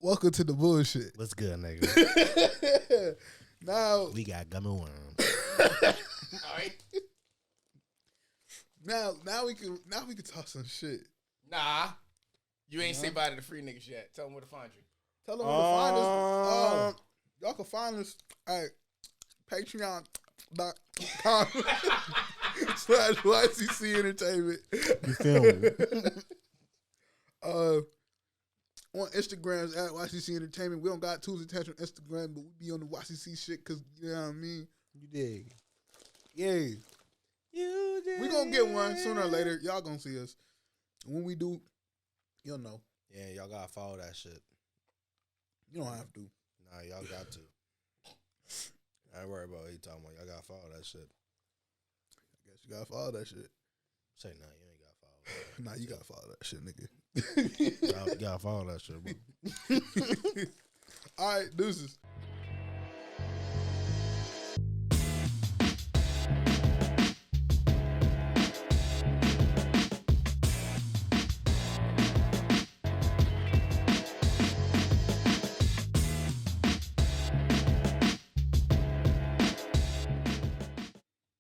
[SPEAKER 1] welcome to the bullshit.
[SPEAKER 2] What's good, nigga?
[SPEAKER 1] Now
[SPEAKER 2] We got gummy worms.
[SPEAKER 3] All right.
[SPEAKER 1] Now we can talk some shit.
[SPEAKER 3] Nah. You ain't say bye to the free niggas yet. Tell them where to find you.
[SPEAKER 1] Tell them where to find us. Y'all can find us at patreon.com/YCC Entertainment.
[SPEAKER 2] You feel me?
[SPEAKER 1] On Instagrams at YCC Entertainment. We don't got Tuesday Tantrum on Instagram, but we be on the YCC shit because, you know what I mean?
[SPEAKER 2] You dig.
[SPEAKER 1] Yeah.
[SPEAKER 2] You dig.
[SPEAKER 1] We gonna get one sooner or later. Y'all gonna see us. When we do, you'll know.
[SPEAKER 2] Yeah, y'all gotta follow that shit.
[SPEAKER 1] You don't have to.
[SPEAKER 2] Nah, y'all got to. I ain't worried about what you talking about. Y'all gotta follow that shit.
[SPEAKER 1] I guess you gotta follow that shit.
[SPEAKER 2] Say nah, you ain't gotta follow that.
[SPEAKER 1] Nah, you gotta follow that shit, nigga.
[SPEAKER 2] Y'all gotta follow that shit, bro.
[SPEAKER 1] All right, deuces.